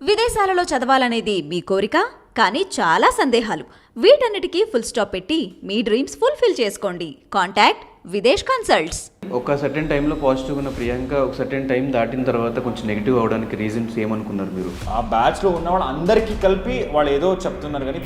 విదేశాలలో చదవాలనేది మీ కోరిక, కానీ చాలా సందేహాలు. వీటన్నిటికీ ఫుల్ స్టాప్ పెట్టి మీ డ్రీమ్స్ ఫుల్ఫిల్ చేసుకోండి. Contact Videsh consults. ఒక సర్టెన్ టైంలో పాజిటివ్ ఉన్న ప్రియాంక ఒక సర్టెన్ టైం దాటిన తర్వాత కొంచెం నెగిటివ్ అవడానికి రీజన్స్ ఏమనుకున్నారు మీరు? ఆ బ్యాచ్లో ఉన్న వాళ్ళు అందరికీ కలిపి వాళ్ళు ఏదో చెప్తున్నారు, కానీ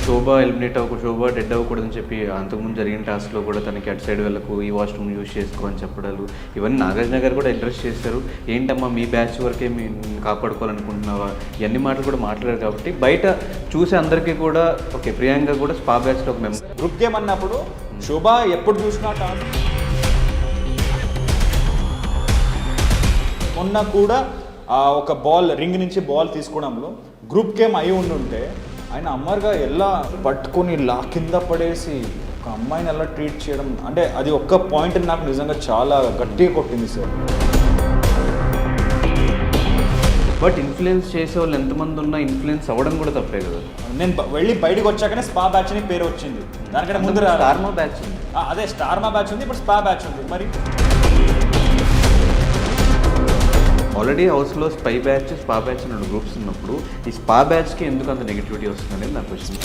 శోభ ఎలిమినేట్ శోభ డెడ్ అవ్వకూడదని చెప్పి అంతకుముందు జరిగిన టాస్క్లో కూడా తనకి అటు సైడ్ వెళ్ళకు, ఈ వాష్రూమ్ యూజ్ చేసుకో అని చెప్పడాలు, ఇవన్నీ నాగార్జున గారు కూడా అడ్రస్ చేశారు. ఏంటమ్మా మీ బ్యాచ్ వరకే మేము కాపాడుకోవాలనుకుంటున్నావా, ఇవన్నీ మాటలు కూడా మాట్లాడారు. కాబట్టి బయట చూసే అందరికీ కూడా ఓకే ప్రియాంక కూడా స్పా బ్యాచ్లో ఒక మెంబర్. గ్రూప్ గేమ్ అన్నప్పుడు శోభ ఎప్పుడు చూసినా మొన్న కూడా ఒక బాల్ రింగ్ నుంచి బాల్ తీసుకోవడంలో గ్రూప్ గేమ్ అయి ఉండుంటే ఆయన అమ్మర్గా ఎలా పట్టుకొని కింద పడేసి ఒక అమ్మాయిని ఎలా ట్రీట్ చేయడం అంటే అది ఒక్క పాయింట్ నాకు నిజంగా చాలా గట్టిగా కొట్టింది సార్. బట్ ఇన్ఫ్లుయెన్స్ చేసే వాళ్ళు ఎంతమంది ఉన్నా ఇన్ఫ్లుయెన్స్ అవ్వడం కూడా తప్పే కదా. నేను వెళ్ళి బయటకు వచ్చాకనే స్పా బ్యాచ్ అని పేరు వచ్చింది. దానికంటే ముందు స్టార్మా బ్యాచ్ ఉంది. అదే స్టార్మా బ్యాచ్ ఉంది, ఇప్పుడు స్పా బ్యాచ్ ఉంది. మరి ఆల్రెడీ హౌస్లో spy batch spa batch 2 groups ఉన్నప్పుడు ఈ స్పా బ్యాచ్కి ఎందుకు అంత నెగిటివిటీ వస్తుందనేది నా క్వశ్చన్.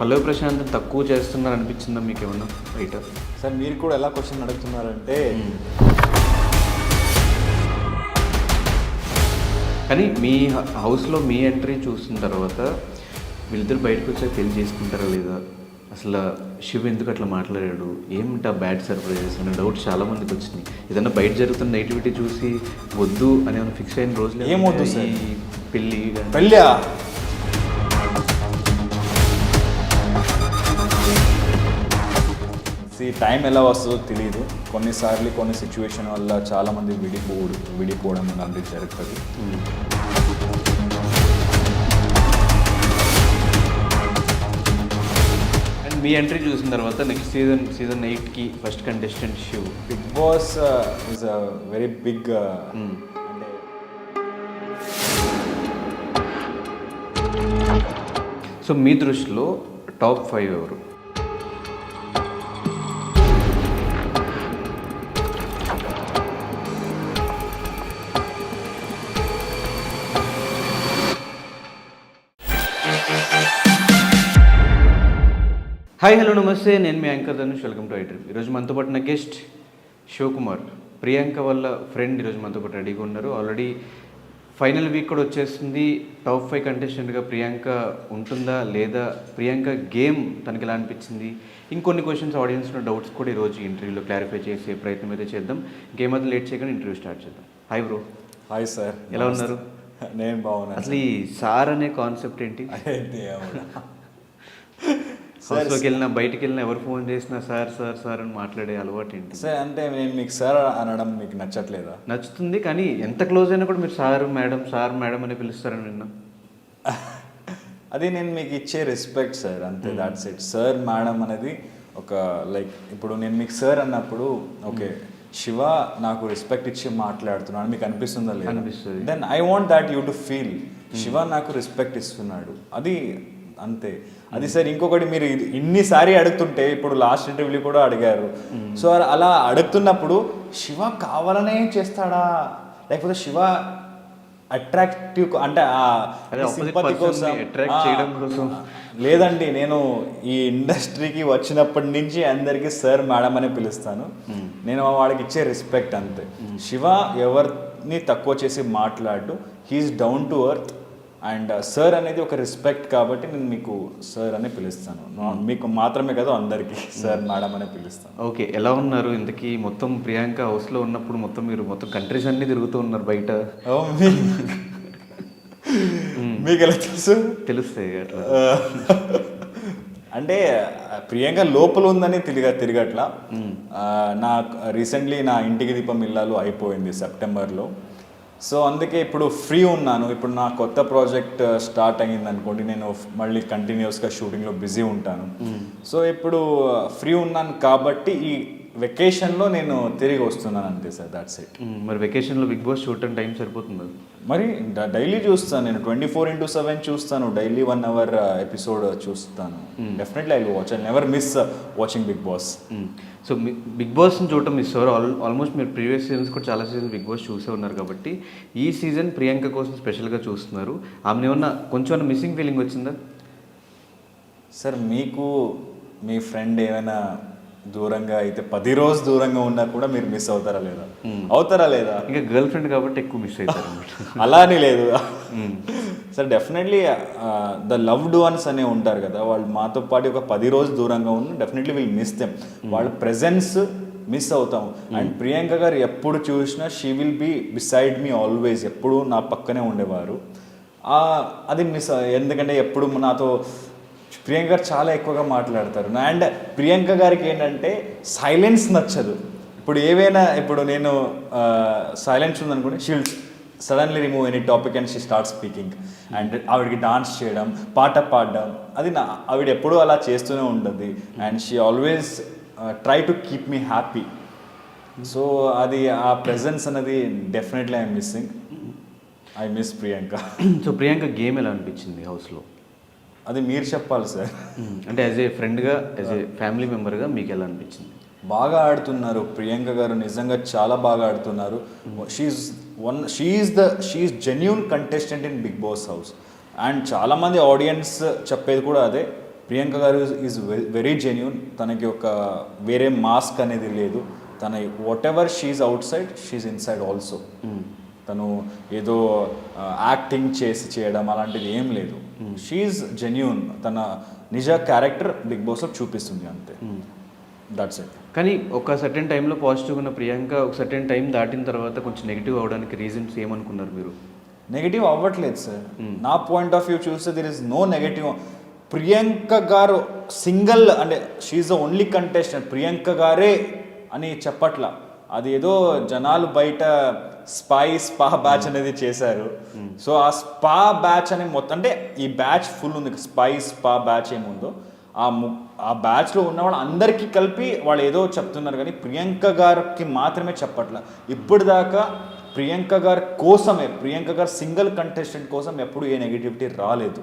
పల్లవి ప్రశాంత్ తక్కువ చేస్తున్నారు అనిపించిందా మీకు ఏమన్నా బయట? సార్ మీరు కూడా ఎలా క్వశ్చన్ అడుగుతున్నారంటే, కానీ మీ హౌస్లో మీ ఎంట్రీ చూసిన తర్వాత వీళ్ళిద్దరు బయటకు వచ్చాక పెళ్లి చేసుకుంటారా లేదా, అసలు శివ ఎందుకు అట్లా మాట్లాడాడు, ఏమిటా బ్యాడ్ సర్ప్రైజెస్ అనే డౌట్ చాలా మందికి వచ్చినాయి. ఏదన్నా బయట జరుగుతున్న నెగిటివిటీ చూసి వద్దు అని ఫిక్స్ అయిన రోజులు ఏమొద్దు సార్ పెళ్ళి టైం ఎలా వస్తుందో తెలియదు. కొన్నిసార్లు కొన్ని సిచ్యువేషన్ వల్ల చాలామంది విడిపోవడం లాంటివి జరుగుతుంది. మీ ఎంట్రీ చూసిన తర్వాత నెక్స్ట్ సీజన్ 8కి first contestant Shiv. Bigg Boss is a very big so మీ దృష్టిలో టాప్ 5 ఎవరు? హాయ్ హలో నమస్తే, నేను మీ anchor Dhanush. Welcome to iDream. ఈరోజు మనతో పాటు నా గెస్ట్ శివకుమార్, ప్రియాంక వాళ్ళ ఫ్రెండ్. ఈరోజు మనతో పాటు రెడీగా ఉన్నారు. ఆల్రెడీ ఫైనల్ వీక్ కూడా వచ్చేస్తుంది. టాప్ 5 కంటెస్టెంట్గా ప్రియాంక ఉంటుందా లేదా, ప్రియాంక గేమ్ తనకి ఎలా అనిపించింది, ఇంకొన్ని క్వశ్చన్స్ ఆడియన్స్లో డౌట్స్ కూడా ఈరోజు ఇంటర్వ్యూలో క్లారిఫై చేసే ప్రయత్నం అయితే చేద్దాం. ఇంకేమైతే లేట్ చేయకుండా ఇంటర్వ్యూ స్టార్ట్ చేద్దాం. Hi bro. హాయ్ సార్, ఎలా ఉన్నారు? నేను బాగున్నాను. అసలు ఈ సార్ అనే కాన్సెప్ట్ ఏంటి? హౌస్లోకి వెళ్ళినా బయటికి వెళ్ళినా ఎవరు ఫోన్ చేసినా సార్ సార్ సార్ అని మాట్లాడే అలవాటు ఏంటి సార్? అంటే నేను మీకు సార్ అనడం మీకు నచ్చట్లేదా? నచ్చుతుంది, కానీ ఎంత క్లోజ్ అయినా కూడా మీరు సార్ మేడం అని పిలుస్తారని విన్నా. అది నేను మీకు ఇచ్చే రెస్పెక్ట్ సార్, అంతే. That's it. సార్ మేడం అనేది ఒక లైక్ ఇప్పుడు నేను మీకు సార్ అన్నప్పుడు ఓకే శివ నాకు రెస్పెక్ట్ ఇచ్చి మాట్లాడుతున్నాడు మీకు అనిపిస్తుందా లేదా? అనిపిస్తుంది. Then I want that you to feel Shiva నాకు రెస్పెక్ట్ ఇస్తున్నాడు, అది అంతే. అది సార్ ఇంకొకటి, మీరు ఇన్నిసారి అడుగుతుంటే ఇప్పుడు లాస్ట్ ఇంటర్వ్యూలో కూడా అడిగారు. సో అలా అడుగుతున్నప్పుడు శివ కావాలనే చేస్తాడా, లేకపోతే శివ అట్రాక్టివ్ అంటే సింపతి కోసం, లేదండి నేను ఈ ఇండస్ట్రీకి వచ్చినప్పటి నుంచి అందరికీ సార్ మేడం అనే పిలుస్తాను. నేను వాళ్ళకి ఇచ్చే రెస్పెక్ట్ అంతే. శివ ఎవరిని తక్కువ చేసి మాట్లాడు, he's down to earth. And sir అనేది ఒక రెస్పెక్ట్ కాబట్టి నేను మీకు సార్ అనే పిలుస్తాను. మీకు మాత్రమే కదా, అందరికీ సార్ మేడం అనే పిలుస్తాను. ఓకే, ఎలా ఉన్నారు ఇంతకీ? మొత్తం ప్రియాంక హౌస్లో ఉన్నప్పుడు మీరు మొత్తం కంట్రీస్ అన్నీ తిరుగుతూ ఉన్నారు బయట. మీకు ఎలా తెలుసు? తెలుస్తాయి అట్లా. అంటే ప్రియాంక లోపల ఉందని తిరగట్లా. నా రీసెంట్లీ నా ఇంటికి దీపం ఇల్లాలు అయిపోయింది సెప్టెంబర్లో. సో అందుకే ఇప్పుడు ఫ్రీ ఉన్నాను. ఇప్పుడు నా కొత్త ప్రాజెక్ట్ స్టార్ట్ అయ్యింది అనుకోండి, నేను మళ్ళీ కంటిన్యూస్గా షూటింగ్లో బిజీ ఉంటాను. సో ఇప్పుడు ఫ్రీ ఉన్నాను కాబట్టి ఈ వెకేషన్లో నేను తిరిగి వస్తున్నాను అంతే సార్, దాట్స్ ఇట్. మరి వెకేషన్లో బిగ్ బాస్ చూడటం టైం సరిపోతుందా? మరి డైలీ చూస్తాను నేను, 24/7 చూస్తాను, డైలీ 1 hour ఎపిసోడ్ చూస్తాను. Definitely I will watch, I never miss watching Bigg Boss. So Bigg బాస్ని చూడటం మిస్ అవ్వరు. ఆల్మోస్ట్ మీరు ప్రీవియస్ సీజన్స్ కూడా చాలా సీజన్స్ బిగ్ బాస్ చూసే ఉన్నారు కాబట్టి ఈ సీజన్ ప్రియాంక కోసం స్పెషల్గా చూస్తున్నారు. ఆమె ఏమన్నా కొంచెం మిస్సింగ్ ఫీలింగ్ వచ్చిందా? సార్ మీకు మీ ఫ్రెండ్ ఏమైనా దూరంగా అయితే 10 రోజు దూరంగా ఉన్నా కూడా మీరు మిస్ అవుతారా లేదా? అవుతారా లేదా? ఇంకా గర్ల్ ఫ్రెండ్ కాబట్టి ఎక్కువ మిస్ అవుతారు అన్నమాట. అలా అని లేదు sir, definitely the loved ones అనే ఉంటారు కదా, వాళ్ళు మాతో పాటు ఒక 10 రోజు దూరంగా ఉన్న డెఫినెట్లీ విల్ మిస్ దెమ్. వాళ్ళ ప్రెజెన్స్ మిస్ అవుతాం. అండ్ ప్రియాంక గారు ఎప్పుడు చూసినా she will be beside me always, ఎప్పుడు నా పక్కనే ఉండేవారు. అది మిస్, ఎందుకంటే ఎప్పుడు నాతో ప్రియాంక గారు చాలా ఎక్కువగా మాట్లాడతారు. అండ్ ప్రియాంక గారికి ఏంటంటే సైలెన్స్ నచ్చదు. ఇప్పుడు నేను సైలెన్స్ ఉందనుకోండి, she'll suddenly remove any topic and she start speaking. And ఆవిడకి డాన్స్ చేయడం, పాట పాడడం, అది ఆవిడ ఎప్పుడూ అలా చేస్తూనే ఉంటుంది. And she always try to keep me happy. So అది ఆ ప్రెజెన్స్ అనేది definitely I'm missing. I miss Priyanka. So Priyanka game ఎలా అనిపించింది హౌస్లో? అది మీరు చెప్పాలి సార్. అంటే యాజ్ ఏ ఫ్రెండ్గా, యాజ్ ఏ ఫ్యామిలీ మెంబర్గా మీకు ఎలా అనిపించింది? బాగా ఆడుతున్నారు ప్రియాంక గారు, నిజంగా చాలా బాగా ఆడుతున్నారు. She's genuine contestant in Bigg Boss house. And చాలామంది ఆడియన్స్ చెప్పేది కూడా అదే, Priyanka garu is very genuine. తనకి ఒక వేరే మాస్క్ అనేది లేదు. తన whatever she's outside, she's inside also. తను ఏదో యాక్టింగ్ చేయడం అలాంటిది ఏం లేదు. షీఈ్ జెన్యూన్, తన నిజ క్యారెక్టర్ బిగ్ బాస్లో చూపిస్తుంది అంతే. That's it. కానీ ఒక సర్టెన్ టైంలో పాజిటివ్గా ఉన్న ప్రియాంక ఒక సర్టెన్ టైం దాటిన తర్వాత కొంచెం నెగిటివ్ అవడానికి రీజన్స్ ఏమనుకున్నారు మీరు? నెగిటివ్ అవ్వట్లేదు సార్. నా పాయింట్ ఆఫ్ వ్యూ చూస్తే there is no negative. Priyanka garu single, అంటే she's the only contestant, Priyanka గారే అని చెప్పట్లా. అది ఏదో జనాలు బయట స్పా బ్యాచ్ అనేది చేశారు. సో ఆ స్పా బ్యాచ్ అనే మొత్తం, అంటే ఈ బ్యాచ్ ఫుల్ ఉంది, స్పా బ్యాచ్ ఏముందో ఆ బ్యాచ్లో ఉన్న వాళ్ళు అందరికీ కలిపి వాళ్ళు ఏదో చెప్తున్నారు, కానీ ప్రియాంక గారికి మాత్రమే చెప్పట్లా. ఇప్పటిదాకా ప్రియాంక గారి కోసమే, ప్రియాంక గారు సింగిల్ కంటెస్టెంట్ కోసం ఎప్పుడు ఏ నెగిటివిటీ రాలేదు.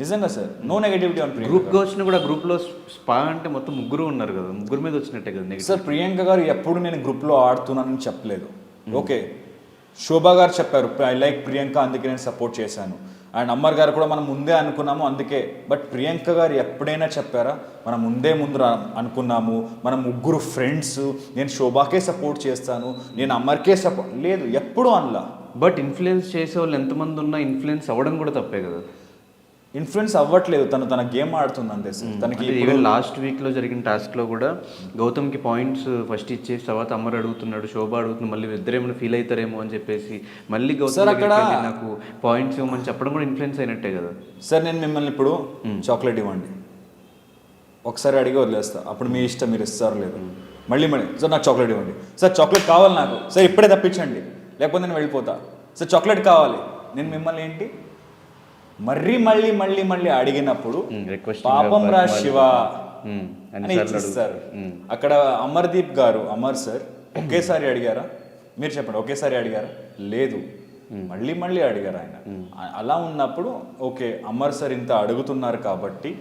నిజంగా sir, no negativity on Priyanka. గ్రూప్గా వచ్చిన కూడా గ్రూప్లో స్పా అంటే మొత్తం ముగ్గురు ఉన్నారు కదా, ముగ్గురు మీద వచ్చినట్టే కదా నెగిటివ్. సార్ ప్రియాంక గారు ఎప్పుడు నేను గ్రూప్లో ఆడుతున్నానని చెప్పలేదు. ఓకే, శోభా గారు చెప్పారు ఐ లైక్ ప్రియాంక, అందుకే నేను సపోర్ట్ చేశాను. అండ్ అమ్మర్ గారు కూడా మనం ముందే అనుకున్నాము అందుకే. బట్ ప్రియాంక గారు ఎప్పుడైనా చెప్పారా మనం ముందు అనుకున్నాము, మనం ముగ్గురు ఫ్రెండ్స్, నేను శోభాకే సపోర్ట్ చేస్తాను, నేను అమ్మర్కే సపోర్ట్ లేదు, ఎప్పుడు అనలా. బట్ ఇన్ఫ్లుయెన్స్ చేసే వాళ్ళు ఎంతమంది ఉన్నా ఇన్ఫ్లుయెన్స్ అవ్వడం కూడా తప్పే కదా. ఇన్ఫ్లుయెన్స్ అవ్వట్లేదు, తన గేమ్ ఆడుతుంది అంతే సార్. తనకి ఈవెన్ లాస్ట్ వీక్లో జరిగిన టాస్క్లో కూడా గౌతమ్కి పాయింట్స్ ఫస్ట్ ఇచ్చేసి తర్వాత అమ్మర్ అడుగుతున్నాడు, శోభ అడుగుతున్నాడు, మళ్ళీ ఇద్దరేమైనా ఫీల్ అవుతారేమో అని చెప్పేసి మళ్ళీ గౌతమ్ అక్కడ నాకు పాయింట్స్ ఇవ్వమని చెప్పడం కూడా ఇన్ఫ్లుయెన్స్ అయినట్టే కదా. సార్ నేను మిమ్మల్ని ఇప్పుడు చాక్లెట్ ఇవ్వండి, ఒకసారి అడిగి వదిలేస్తా, అప్పుడు మీ ఇష్టం, మీరు ఇస్తారు లేదు. మళ్ళీ సార్ నాకు చాక్లెట్ ఇవ్వండి, సార్ చాక్లెట్ కావాలి నాకు, సార్ ఇప్పుడే తప్పించండి లేకపోతే నేను వెళ్ళిపోతా, సార్ చాక్లెట్ కావాలి. నేను మిమ్మల్ని ఏంటి మళ్ళీ అడిగినప్పుడు పాపం రా శివ అని ఇచ్చిస్తారు. అక్కడ అమర్దీప్ గారు, అమర్ సార్ ఒకేసారి అడిగారా? మీరు చెప్పండి, ఒకేసారి అడిగారా? లేదు, మళ్ళీ అడిగారు ఆయన. అలా ఉన్నప్పుడు ఓకే, అమర్ సార్ ఇంత అడుగుతున్నారు కాబట్టి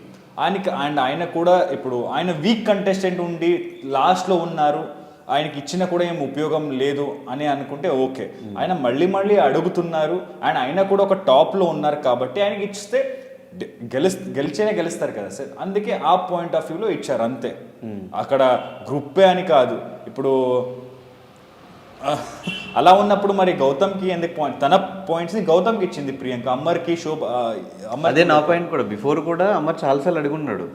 ఆయన కూడా ఇప్పుడు ఆయన వీక్ కంటెస్టెంట్ ఉండి లాస్ట్లో ఉన్నారు, ఆయనకి ఇచ్చిన కూడా ఏం ఉపయోగం లేదు అని అనుకుంటే ఓకే. ఆయన మళ్ళీ అడుగుతున్నారు అండ్ ఆయన కూడా ఒక టాప్లో ఉన్నారు కాబట్టి ఆయనకి ఇస్తే గెలుస్తారు కదా సార్. అందుకే ఆ పాయింట్ ఆఫ్ వ్యూలో ఇచ్చారు అంతే. అక్కడ గ్రూప్పే అని కాదు. ఇప్పుడు అలా ఉన్నప్పుడు మరి గౌతమ్కి ఎందుకు పాయింట్, తన పాయింట్స్ని గౌతమ్కి ఇచ్చింది ప్రియాంక, అమ్మర్కి శోభ. అదే నా పాయింట్ కూడా, బిఫోర్ కూడా అమ్మర్ చాలాసార్లు అడుగున్నాడు,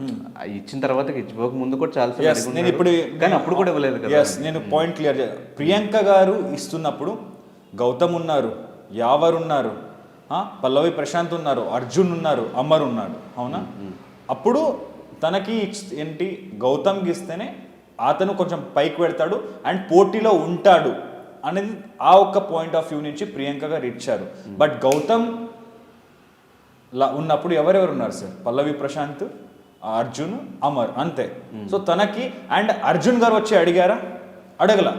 ఇచ్చిన తర్వాత ఇచ్చిపోక ముందు కూడా చాలాసార్లు నేను ఇప్పుడు కానీ అప్పుడు కూడా ఇవ్వలేదు కదా. నేను పాయింట్ క్లియర్ ప్రియాంక గారు ఇస్తున్నప్పుడు గౌతమ్ ఉన్నారు, యావర్ ఉన్నారు, పల్లవి ప్రశాంత్ ఉన్నారు, అర్జున్ ఉన్నారు, అమర్ ఉన్నాడు, అవునా? అప్పుడు తనకి ఏంటి గౌతమ్కి ఇస్తేనే అతను కొంచెం పైకి వెళ్తాడు అండ్ పోటీలో ఉంటాడు అనేది ఆ ఒక్క పాయింట్ ఆఫ్ వ్యూ నుంచి ప్రియాంక గారు ఇచ్చారు. బట్ గౌతమ్ ఉన్నప్పుడు ఎవరెవరు ఉన్నారు సార్? పల్లవి ప్రశాంత్, అర్జున్, అమర్ అంతే. సో తనకి అండ్ అర్జున్ గారు వచ్చి అడిగారా? అడగల.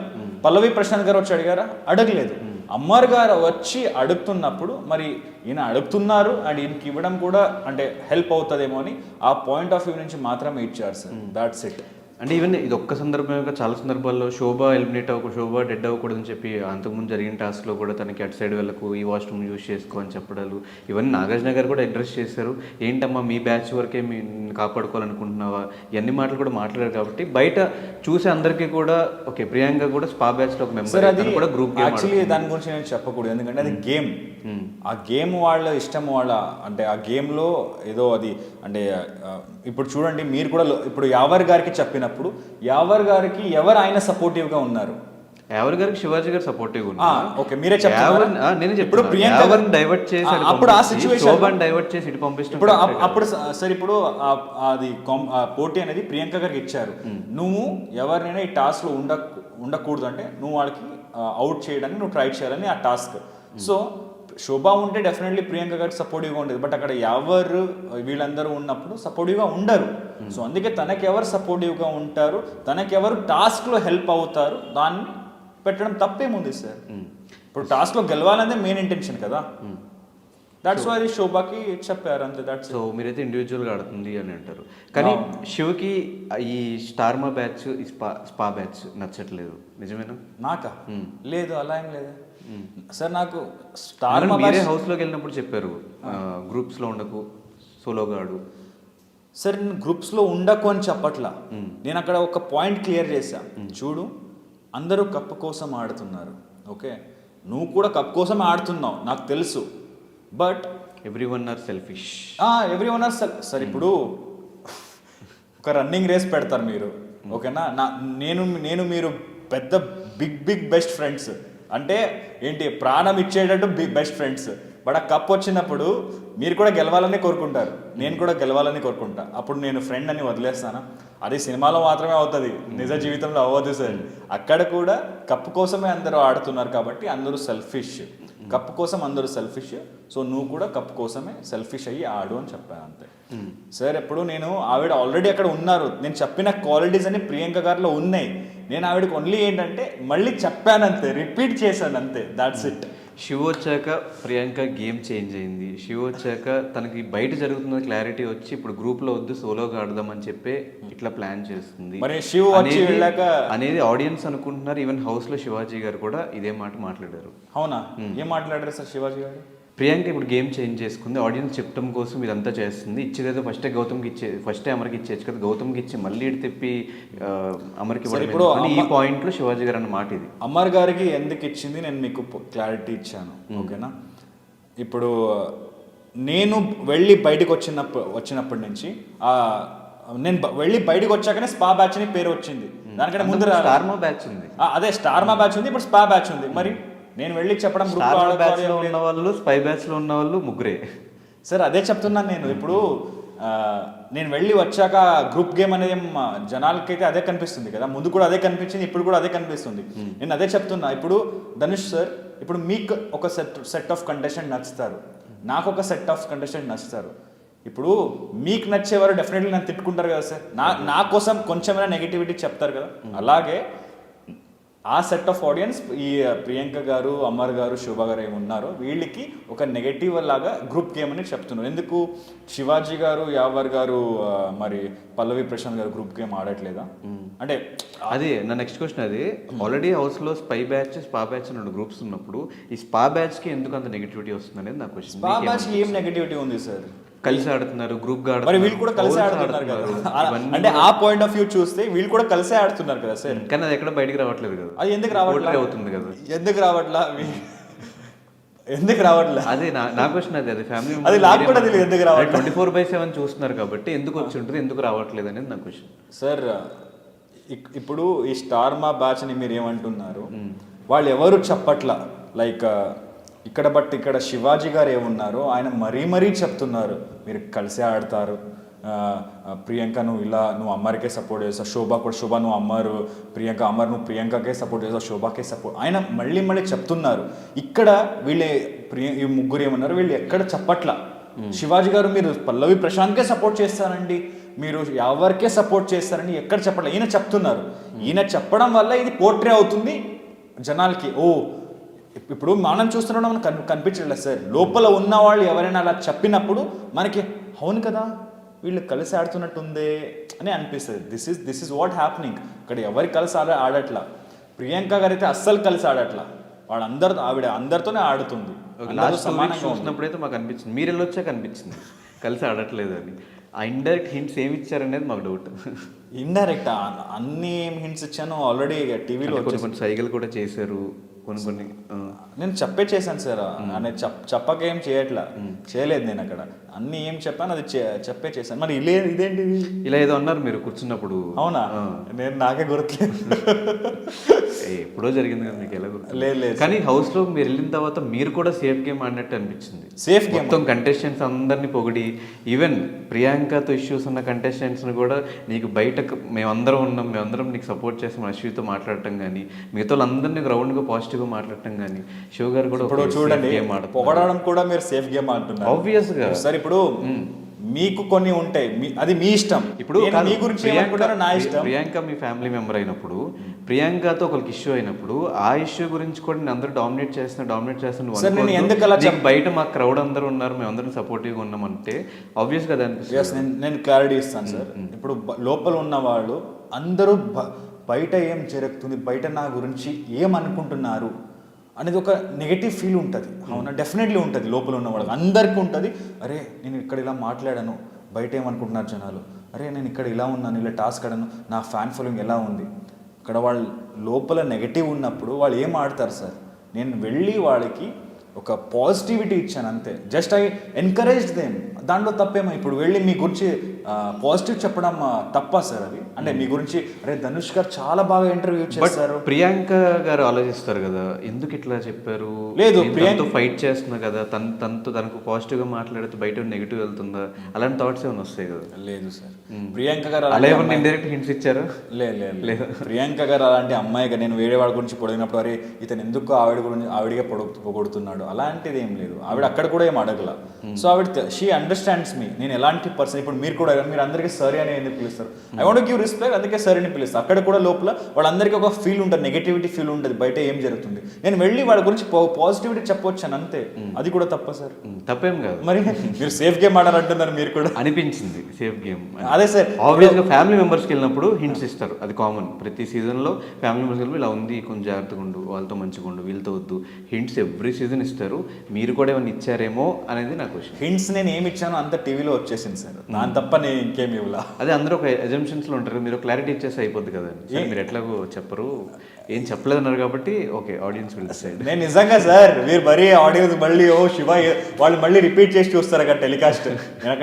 పల్లవి ప్రశాంత్ గారు వచ్చి అడిగారా? అడగలేదు. అమర్ గారు వచ్చి అడుగుతున్నప్పుడు మరి ఈయన అడుగుతున్నారు అండ్ ఈయనకి ఇవ్వడం కూడా అంటే హెల్ప్ అవుతుందేమో అని ఆ పాయింట్ ఆఫ్ వ్యూ నుంచి మాత్రమే ఇచ్చారు సార్. That's it. అంటే ఈవెన్ ఇది ఒక్క సందర్భంగా చాలా సందర్భాల్లో శోభ ఎలిమినేట్ శోభ డెడ్ అవ్వకూడదని చెప్పి అంతకుముందు జరిగిన టాస్క్లో కూడా తనకి అటు సైడ్ వెళ్ళకు, ఈ వాష్రూమ్ యూజ్ చేసుకో అని చెప్పడాలు ఇవన్నీ నాగార్జున గారు కూడా అడ్రస్ చేశారు. ఏంటమ్మా మీ బ్యాచ్ వరకే మీ కాపాడుకోవాలనుకుంటున్నావా, ఇవన్నీ మాటలు కూడా మాట్లాడారు. కాబట్టి బయట చూసే అందరికీ కూడా ఓకే ప్రియాంక కూడా స్పా బ్యాచ్లో ఒక మెంబర్, అది కూడా గ్రూప్ యాక్చువల్లీ దాని గురించి నేను చెప్పకూడదు, ఎందుకంటే అది గేమ్. ఆ గేమ్ వాళ్ళ ఇష్టం, వాళ్ళ అంటే ఆ గేమ్లో ఏదో అది అంటే ఇప్పుడు చూడండి మీరు కూడా ఇప్పుడు యావర్ గారికి చెప్పినప్పుడు యావర్ గారికి ఎవరు ఆయన సపోర్టివ్గా ఉన్నారు? యావర్ గారికి శివాజీ గారు సపోర్టివ్ ఉన్నారు. ఓకే మీరే చెప్పారు. నేను ఇప్పుడు ప్రియాంక డైవర్ట్ చేసి అప్పుడు ఆ సిచ్యువేషన్ డైవర్ట్ చేసి ఇటు పంపిస్తాం. ఇప్పుడు అప్పుడు సరే ఇప్పుడు అది పోటీ అనేది ప్రియాంక గారికి ఇచ్చారు. నువ్వు ఎవరినైనా ఈ టాస్క్ లో ఉండకూడదు అంటే నువ్వు వాళ్ళకి అవుట్ చేయడానికి నువ్వు ట్రై చేయాలని ఆ టాస్క్. సో శోభ ఉంటే డెఫినెట్లీ ప్రియాంక గారికి సపోర్టివ్గా ఉండేది. బట్ అక్కడ ఎవరు వీళ్ళందరూ ఉన్నప్పుడు సపోర్టివ్గా ఉండరు. సో అందుకే తనకెవరు సపోర్టివ్గా ఉంటారు, తనకెవరు టాస్క్లో హెల్ప్ అవుతారు దాన్ని పెట్టడం తప్పేముంది సార్. ఇప్పుడు టాస్క్లో గెలవాలనే మెయిన్ ఇంటెన్షన్ కదా. దాట్స్ వై శోభకి చెప్పారు అంతే. దాట్స్ సో మీరైతే ఇండివిజువల్గా ఆడుతుంది అని అంటారు. కానీ శివకి ఈ స్టార్మా బ్యాచ్ ఈ స్పా బ్యాచ్ నచ్చట్లేదు, నిజమేనా? నాకా? లేదు, అలా ఏం లేదు సార్. నాకు స్టార్మా మీరే హౌస్లోకి వెళ్ళినప్పుడు చెప్పారు గ్రూప్స్లో ఉండకు, సోలోగా ఆడు. సార్ నేను గ్రూప్స్లో ఉండకు అని చెప్పట్లా. నేను అక్కడ ఒక పాయింట్ క్లియర్ చేశా. చూడు, అందరూ కప్పు కోసం ఆడుతున్నారు, ఓకే, నువ్వు కూడా కప్పు కోసం ఆడుతున్నావు నాకు తెలుసు. But everyone are selfish. Everyone are sir. ఇప్పుడు ఒక రన్నింగ్ రేస్ పెడతారు మీరు, ఓకేనా? నేను మీరు పెద్ద బిగ్ బెస్ట్ ఫ్రెండ్స్ అంటే ఏంటి, ప్రాణం ఇచ్చేటట్టు బెస్ట్ ఫ్రెండ్స్. బట్ ఆ కప్ వచ్చినప్పుడు మీరు కూడా గెలవాలని కోరుకుంటారు, నేను కూడా గెలవాలని కోరుకుంటా. అప్పుడు నేను ఫ్రెండ్ అని వదిలేస్తానా? అది సినిమాలో మాత్రమే అవుతుంది, నిజ జీవితంలో అవ్వదు సార్. అక్కడ కూడా కప్పు కోసమే అందరూ ఆడుతున్నారు కాబట్టి అందరూ సెల్ఫిష్. కప్పు కోసం అందరూ సెల్ఫిష్. సో నువ్వు కూడా కప్పు కోసమే సెల్ఫిష్ అయ్యి ఆడు అని చెప్పాను అంతే సార్. ఎప్పుడు నేను ఆవిడ ఆల్రెడీ అక్కడ ఉన్నారు, నేను చెప్పిన క్వాలిటీస్ అన్ని ప్రియాంక గారిలో ఉన్నాయి. నేను ఆవిడకి ఓన్లీ ఏంటంటే మళ్ళీ చెప్పాను అంతే, రిపీట్ చేశాను అంతే. That's it. శివ వచ్చాక ప్రియాంక గేమ్ చేంజ్ అయింది. శివ వచ్చాక తనకి బయట జరుగుతున్న క్లారిటీ వచ్చి ఇప్పుడు గ్రూప్లో వద్దు సోలోగా ఆడదామని చెప్పి ఇట్లా ప్లాన్ చేస్తుంది. మరి శివ వచ్చి వెళ్ళాక అనేది ఆడియన్స్ అనుకుంటున్నారు. ఈవెన్ హౌస్లో శివాజీ గారు కూడా ఇదే మాట మాట్లాడారు. అవునా? ఏం మాట్లాడారు సార్ శివాజీ గారు? ప్రియాంక ఇప్పుడు గేమ్ చేంజ్ చేసుకుంది, ఆడియన్స్ చెప్పడం కోసం ఇదంతా చేస్తుంది. ఇచ్చేదేదో ఫస్టే గౌతమ్కి ఫస్టే అమర్కి ఇచ్చేచ్చు కదా, గౌతమ్కి ఇచ్చి మళ్ళీ ఇటు తిప్పి అమర్కి ఇప్పుడు ఈ పాయింట్లో శివాజీ గారు అన్న మాట ఇది. అమర్ గారికి ఎందుకు ఇచ్చింది నేను మీకు క్లారిటీ ఇచ్చాను, ఓకేనా? ఇప్పుడు నేను వెళ్ళి బయటకు వచ్చినప్పటి నుంచి నేను వెళ్ళి బయటకు వచ్చాకనే స్పా బ్యాచ్ అని పేరు వచ్చింది. దానికంటే ముందు స్టార్మా బ్యాచ్ ఉంది. అదే స్టార్మా బ్యాచ్ ఉంది, ఇప్పుడు స్పా బ్యాచ్ ఉంది. మరి నేను వెళ్ళి చెప్పడం బ్యాచ్లో ఉన్న వాళ్ళు, స్పై బ్యాచ్లో ఉన్న వాళ్ళు ముగ్గురే సార్. అదే చెప్తున్నాను నేను. ఇప్పుడు నేను వెళ్ళి వచ్చాక గ్రూప్ గేమ్ అనేది జనాలకైతే అదే కనిపిస్తుంది కదా, ముందు కూడా అదే కనిపించింది, ఇప్పుడు కూడా అదే కనిపిస్తుంది. నేను అదే చెప్తున్నా. ఇప్పుడు ధనుష్ సార్, ఇప్పుడు మీకు ఒక సెట్ ఆఫ్ కంటెస్టెంట్ నచ్చుతారు, నాకు ఒక సెట్ ఆఫ్ కంటెస్టెంట్ నచ్చుతారు. ఇప్పుడు మీకు నచ్చేవారు డెఫినెట్లీ నన్ను తిట్టుకుంటారు కదా సార్, నా కోసం కొంచెమైనా నెగిటివిటీ చెప్తారు కదా. అలాగే ఆ సెట్ ఆఫ్ ఆడియన్స్ ఈ ప్రియాంక గారు, అమర్ గారు, శోభ గారు ఏమున్నారో వీళ్ళకి ఒక నెగటివ్ లాగా గ్రూప్ గేమ్ అని చెప్తున్నారు. ఎందుకు శివాజీ గారు, యావర్ గారు, మరి పల్లవి ప్రశాంత్ గారు గ్రూప్ గేమ్ ఆడట్లేదా అంటే? అది నా నెక్స్ట్ క్వశ్చన్. అది ఆల్రెడీ హౌస్లో స్పై బ్యాచ్, స్పా బ్యాచ్ రెండు గ్రూప్స్ ఉన్నప్పుడు ఈ స్పా బ్యాచ్కి ఎందుకు అంత నెగిటివిటీ వస్తుంది అనేది నా క్వశ్చన్. స్పా బ్యాచ్కి ఏం నెగిటివిటీ ఉంది సార్? కలిసి ఆడుతున్నారు, గ్రూప్ గా ఆడుతున్నారు, మరి వీళ్ళు కూడా కలిసి ఆడుతున్నారు కదా. అంటే ఆ పాయింట్ ఆఫ్ వ్యూ చూస్తే వీళ్ళు కూడా కలిసే ఆడుతున్నారు కదా సార్. కానీ అది ఎక్కడ బయటికి రావట్లేదు కదా. అది ఎందుకు రావట్లేదు అవుతుంది కదా, ఎందుకు రావట్లా? ఎందుకు రావట్లేదు? అదే నా క్వశ్చన్. అది ఫ్యామిలీ అది నాకు కూడా తెలియదు ఎందుకు రావట్లేదు. 24/7 చూస్తున్నారు కాబట్టి ఎందుకు వచ్చి ఉంటుంది, ఎందుకు రావట్లేదు అనేది నా క్వశ్చన్ సార్. ఇప్పుడు ఈ స్టార్మా బ్యాచ్ అని మీరు ఏమంటున్నారు, వాళ్ళు ఎవరు చెప్పట్లా. లైక్ ఇక్కడ శివాజీ గారు ఏమున్నారో ఆయన మరీ చెప్తున్నారు మీరు కలిసే ఆడతారు, ప్రియాంక నువ్వు అమ్మరికే సపోర్ట్ చేస్తావు, శోభ నువ్వు అమ్మరు, అమర్ నువ్వు ప్రియాంకకే సపోర్ట్ చేస్తావు, శోభకే సపోర్ట్, ఆయన మళ్ళీ చెప్తున్నారు. ఇక్కడ ఈ ముగ్గురు ఏమన్నారు, వీళ్ళు ఎక్కడ చెప్పట్లా. శివాజీ గారు మీరు పల్లవి ప్రశాంత్కే సపోర్ట్ చేస్తానండి, మీరు ఎవరికే సపోర్ట్ చేస్తారని ఎక్కడ చెప్పట్లేదు, ఈయన చెప్తున్నారు. ఈయన చెప్పడం వల్ల ఇది పోర్ట్రే అవుతుంది జనాలకి. ఓ ఇప్పుడు మనం చూస్తున్నాం, మనకు కనిపించట్లేదు సార్. లోపల ఉన్న వాళ్ళు ఎవరైనా అలా చెప్పినప్పుడు మనకి అవును కదా వీళ్ళు కలిసి ఆడుతున్నట్టుందే అని అనిపిస్తుంది. This is what happening. ఇక్కడ ఎవరు కలిసి ఆడట్లా. ప్రియాంక గారు అయితే అస్సలు కలిసి ఆడట్లా. ఆవిడ అందరితోనే ఆడుతుంది. లాస్ట్ చూసినప్పుడైతే మాకు అనిపించింది, మీరు వెళ్ళొచ్చాక అనిపించింది కలిసి ఆడట్లేదు అని. ఆ ఇండైరెక్ట్ హింట్స్ ఏమి ఇచ్చారనేది మాకు డౌట్. ఇండైరెక్ట్ అన్ని ఏం హింట్స్ ఇచ్చాను ఆల్రెడీ టీవీలో కొన్ని సైకిల్ కూడా చేశారు కొన్ని. నేను చేశాను సార్. నేను చెప్పక ఏం చేయలేదు నేను అక్కడ. అన్ని ఏం చెప్పాను అది చేశాను. మరి ఇదేంటిది ఇలా ఏదో అన్నారు మీరు కూర్చున్నప్పుడు. అవునా? నేను నాకే గుర్తులేదు. ఎప్పుడో జరిగింది కదా మీకు ఎలా గుర్తు? లేదు. కానీ హౌస్ లో మీరు వెళ్ళిన తర్వాత మీరు కూడా సేఫ్ గేమ్ ఆడినట్టు అనిపించింది. సేఫ్ గేమ్ మొత్తం కంటెస్టెంట్స్ అందరినీ పొగిడి, ఈవెన్ ప్రియాంకతో ఇష్యూస్ ఉన్న కంటెస్టెంట్స్ ని కూడా నీకు బయటకు మేమందరం నీకు సపోర్ట్ చేస్తాం అశ్వితో మాట్లాడటం కానీ, మిగతా వాళ్ళందరినీ గ్రౌండ్ గా పాజిటివ్ గా మాట్లాడటం కానీ, షో గారు కూడా ఇప్పుడు చూడండి పొగడడం కూడా మీరు సేఫ్ గేమ్ అంటున్నారు. ఆబ్వియస్ గా సరే ఇప్పుడు మీకు కొన్ని ఉంటాయి, అది మీ ఇష్టం. ఇప్పుడు మీ గురించి నా ఇష్టం. ప్రియాంక మీ ఫ్యామిలీ మెంబర్ అయినప్పుడు, ప్రియాంకతో ఒకరికి ఇష్యూ అయినప్పుడు ఆ ఇష్యూ గురించి కూడా నేను అందరూ డామినేట్ చేస్తున్నా బయట మా క్రౌడ్ అందరూ ఉన్నారు, మేము అందరం సపోర్టివ్గా ఉన్నామంటే ఆబ్వియస్ గా అనిపిస్తుంది. నేను క్లారిటీ ఇస్తాను సార్. ఇప్పుడు లోపల ఉన్న వాళ్ళు అందరూ బయట ఏం జరుగుతుంది, బయట నా గురించి ఏమనుకుంటున్నారు అనేది ఒక నెగటివ్ ఫీల్ ఉంటుంది. అవునా? డెఫినెట్లీ ఉంటుంది. లోపల ఉన్న వాళ్ళకి అందరికీ ఉంటుంది. అరే నేను ఇక్కడ ఇలా మాట్లాడాను, బయట ఏమనుకుంటున్నారు జనాలు, అరే నేను ఇక్కడ ఇలా ఉన్నాను, ఇలా టాస్క్ ఆడాను, నా ఫ్యాన్ ఫాలోయింగ్ ఎలా ఉంది. ఇక్కడ వాళ్ళు లోపల నెగటివ్ ఉన్నప్పుడు వాళ్ళు ఏం ఆడతారు సార్? నేను వెళ్ళి వాళ్ళకి ఒక పాజిటివిటీ ఇచ్చాను అంతే. Just I encourage them. దాంట్లో తప్పేమో. ఇప్పుడు వెళ్ళి మీ గురించి పాజిటివ్ చెప్పడం తప్ప సార్ అది? అంటే మీ గురించి అరే ధనుష్ గారు చాలా బాగా ఇంటర్వ్యూ చేస్తారు. ప్రియాంక గారు ఆలోచిస్తారు కదా, ఎందుకు ఇట్లా చెప్పారు? లేదు, ప్రియాంక ఫైట్ చేస్తున్నా కదా, తనకు పాజిటివ్ గా మాట్లాడితే బయట నెగిటివ్ వెళ్తుందా, అలాంటి థాట్స్ ఏమైనా వస్తాయి కదా? లేదు సార్. ప్రియాంక గారు అలా ఏమన్నా ఇండైరెక్ట్ హింట్స్ ఇచ్చారు? లేదు. ప్రియాంక గారు అలాంటి అమ్మాయిగా నేను వేరే వాడి గురించి పొడిగినప్పుడు అరే ఇతను ఎందుకు ఆవిడగా పొగుడుతున్నాడు అలాంటిది ఏం లేదు. ఆవిడ అక్కడ కూడా ఏం అడగల. సో ఆవిడ షీ అండర్స్టాండ్స్ మీ, నేను ఎలాంటి పర్సన్. ఇప్పుడు మీరు కూడా మీరు అందరికీ సరే అని ఎందుకు పిలుస్తారు? ఐ వాంట్ గివ్ రెస్పెక్ట్, అందుకే సరే అని పిలుస్తారు. అక్కడ కూడా లోపల వాళ్ళందరికీ ఒక ఫీల్ ఉంటుంది, నెగటివిటీ ఫీల్ ఉంటుంది, బయట ఏం జరుగుతుంది. నేను వెళ్ళి వాళ్ళ గురించి పాజిటివిటీ చెప్పొచ్చాను అంతే. అది కూడా తప్ప సార్? తప్పేం కాదు. మరి మీరు సేఫ్ గేమ్ ఆడారంటున్నారు. మీరు కూడా అనిపించింది సేఫ్ గేమ్. అదే సార్, ఆబ్వియస్ గా ఫ్యామిలీ మెంబర్స్కి వెళ్ళినప్పుడు హింట్స్ ఇస్తారు, అది కామన్. ప్రతి సీజన్ లో ఫ్యామిలీ మెంబర్స్ వెళ్ళి ఇలా ఉంది, కొంచెం జాగ్రత్తగా ఉండు, వాళ్ళతో మంచిగా ఉండు, వీళ్ళతో వద్దు, హింట్స్ ఎవ్రీ సీజన్ ఇస్తారు. మీరు కూడా ఏమైనా ఇచ్చారేమో అనేది నా క్వశ్చన్. హింట్స్ నేను ఏమి ఇచ్చానో అంత టీవీలో వచ్చేసింది సార్. దాని తప్ప నేను ఇంకేమి ఇవ్వలా. అదే అందరూ ఒక అజంప్షన్స్ లో ఉంటారు, మీరు క్లారిటీ ఇచ్చేసి అయిపోద్ది కదా. మీరు ఎట్లాగో చెప్పరు, ఏం చెప్పలేదన్నారు కాబట్టి ఓకే, ఆడియన్స్ విల్ డిసైడ్. నేను నిజంగా సార్, మీరు మరీ ఆడియన్స్ మళ్ళీ ఓ శివ వాళ్ళు మళ్ళీ రిపీట్ చేసి చూస్తారు అక్కడ టెలికాస్ట్. నేను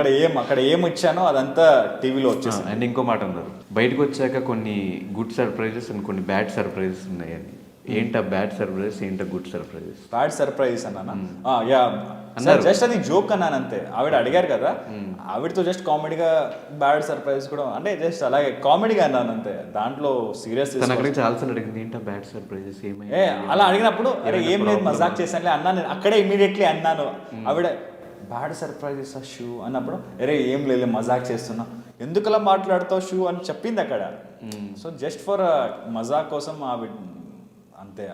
అక్కడ ఏం ఇచ్చానో అదంతా టీవీలో వచ్చేసి. అండ్ ఇంకో మాట అన్నారు, బయటకు వచ్చాక కొన్ని గుడ్ సర్ప్రైజెస్ అండ్ కొన్ని బ్యాడ్ సర్ప్రైజెస్ ఉన్నాయని. ఏంటా బ్యాడ్ సర్ప్రైజెస్, ఏంటా గుడ్ సర్ప్రైజెస్? బ్యాడ్ సర్ప్రైజెస్ అన్నానా? జస్ట్ అది జోక్ అన్నాను అంతే. ఆవిడ అడిగారు కదా, ఆవిడతో జస్ట్ కామెడీగా బ్యాడ్ సర్ప్రైజ్ కూడా అంటే జస్ట్ అలాగే కామెడీగా అన్నాను అంతే. దాంట్లో సీరియస్ చాలాసార్లు అడిగింది ఏంటా బ్యాడ్ సర్ప్రైజెస్ ఏమైనా. అలా అడిగినప్పుడు అరే ఏం లేదు మజాక్ చేశానులే అన్నాను. అక్కడే ఇమీడియట్లీ అన్నాను. ఆవిడ బ్యాడ్ సర్ప్రైజెస్ ఆ షూ అన్నప్పుడు అరే ఏం లేదు మజాక్ చేస్తున్నా, ఎందుకు అలా మాట్లాడుతావు షూ అని చెప్పింది అక్కడ. సో జస్ట్ ఫర్ మజాక్ కోసం ఆవిడ అంతే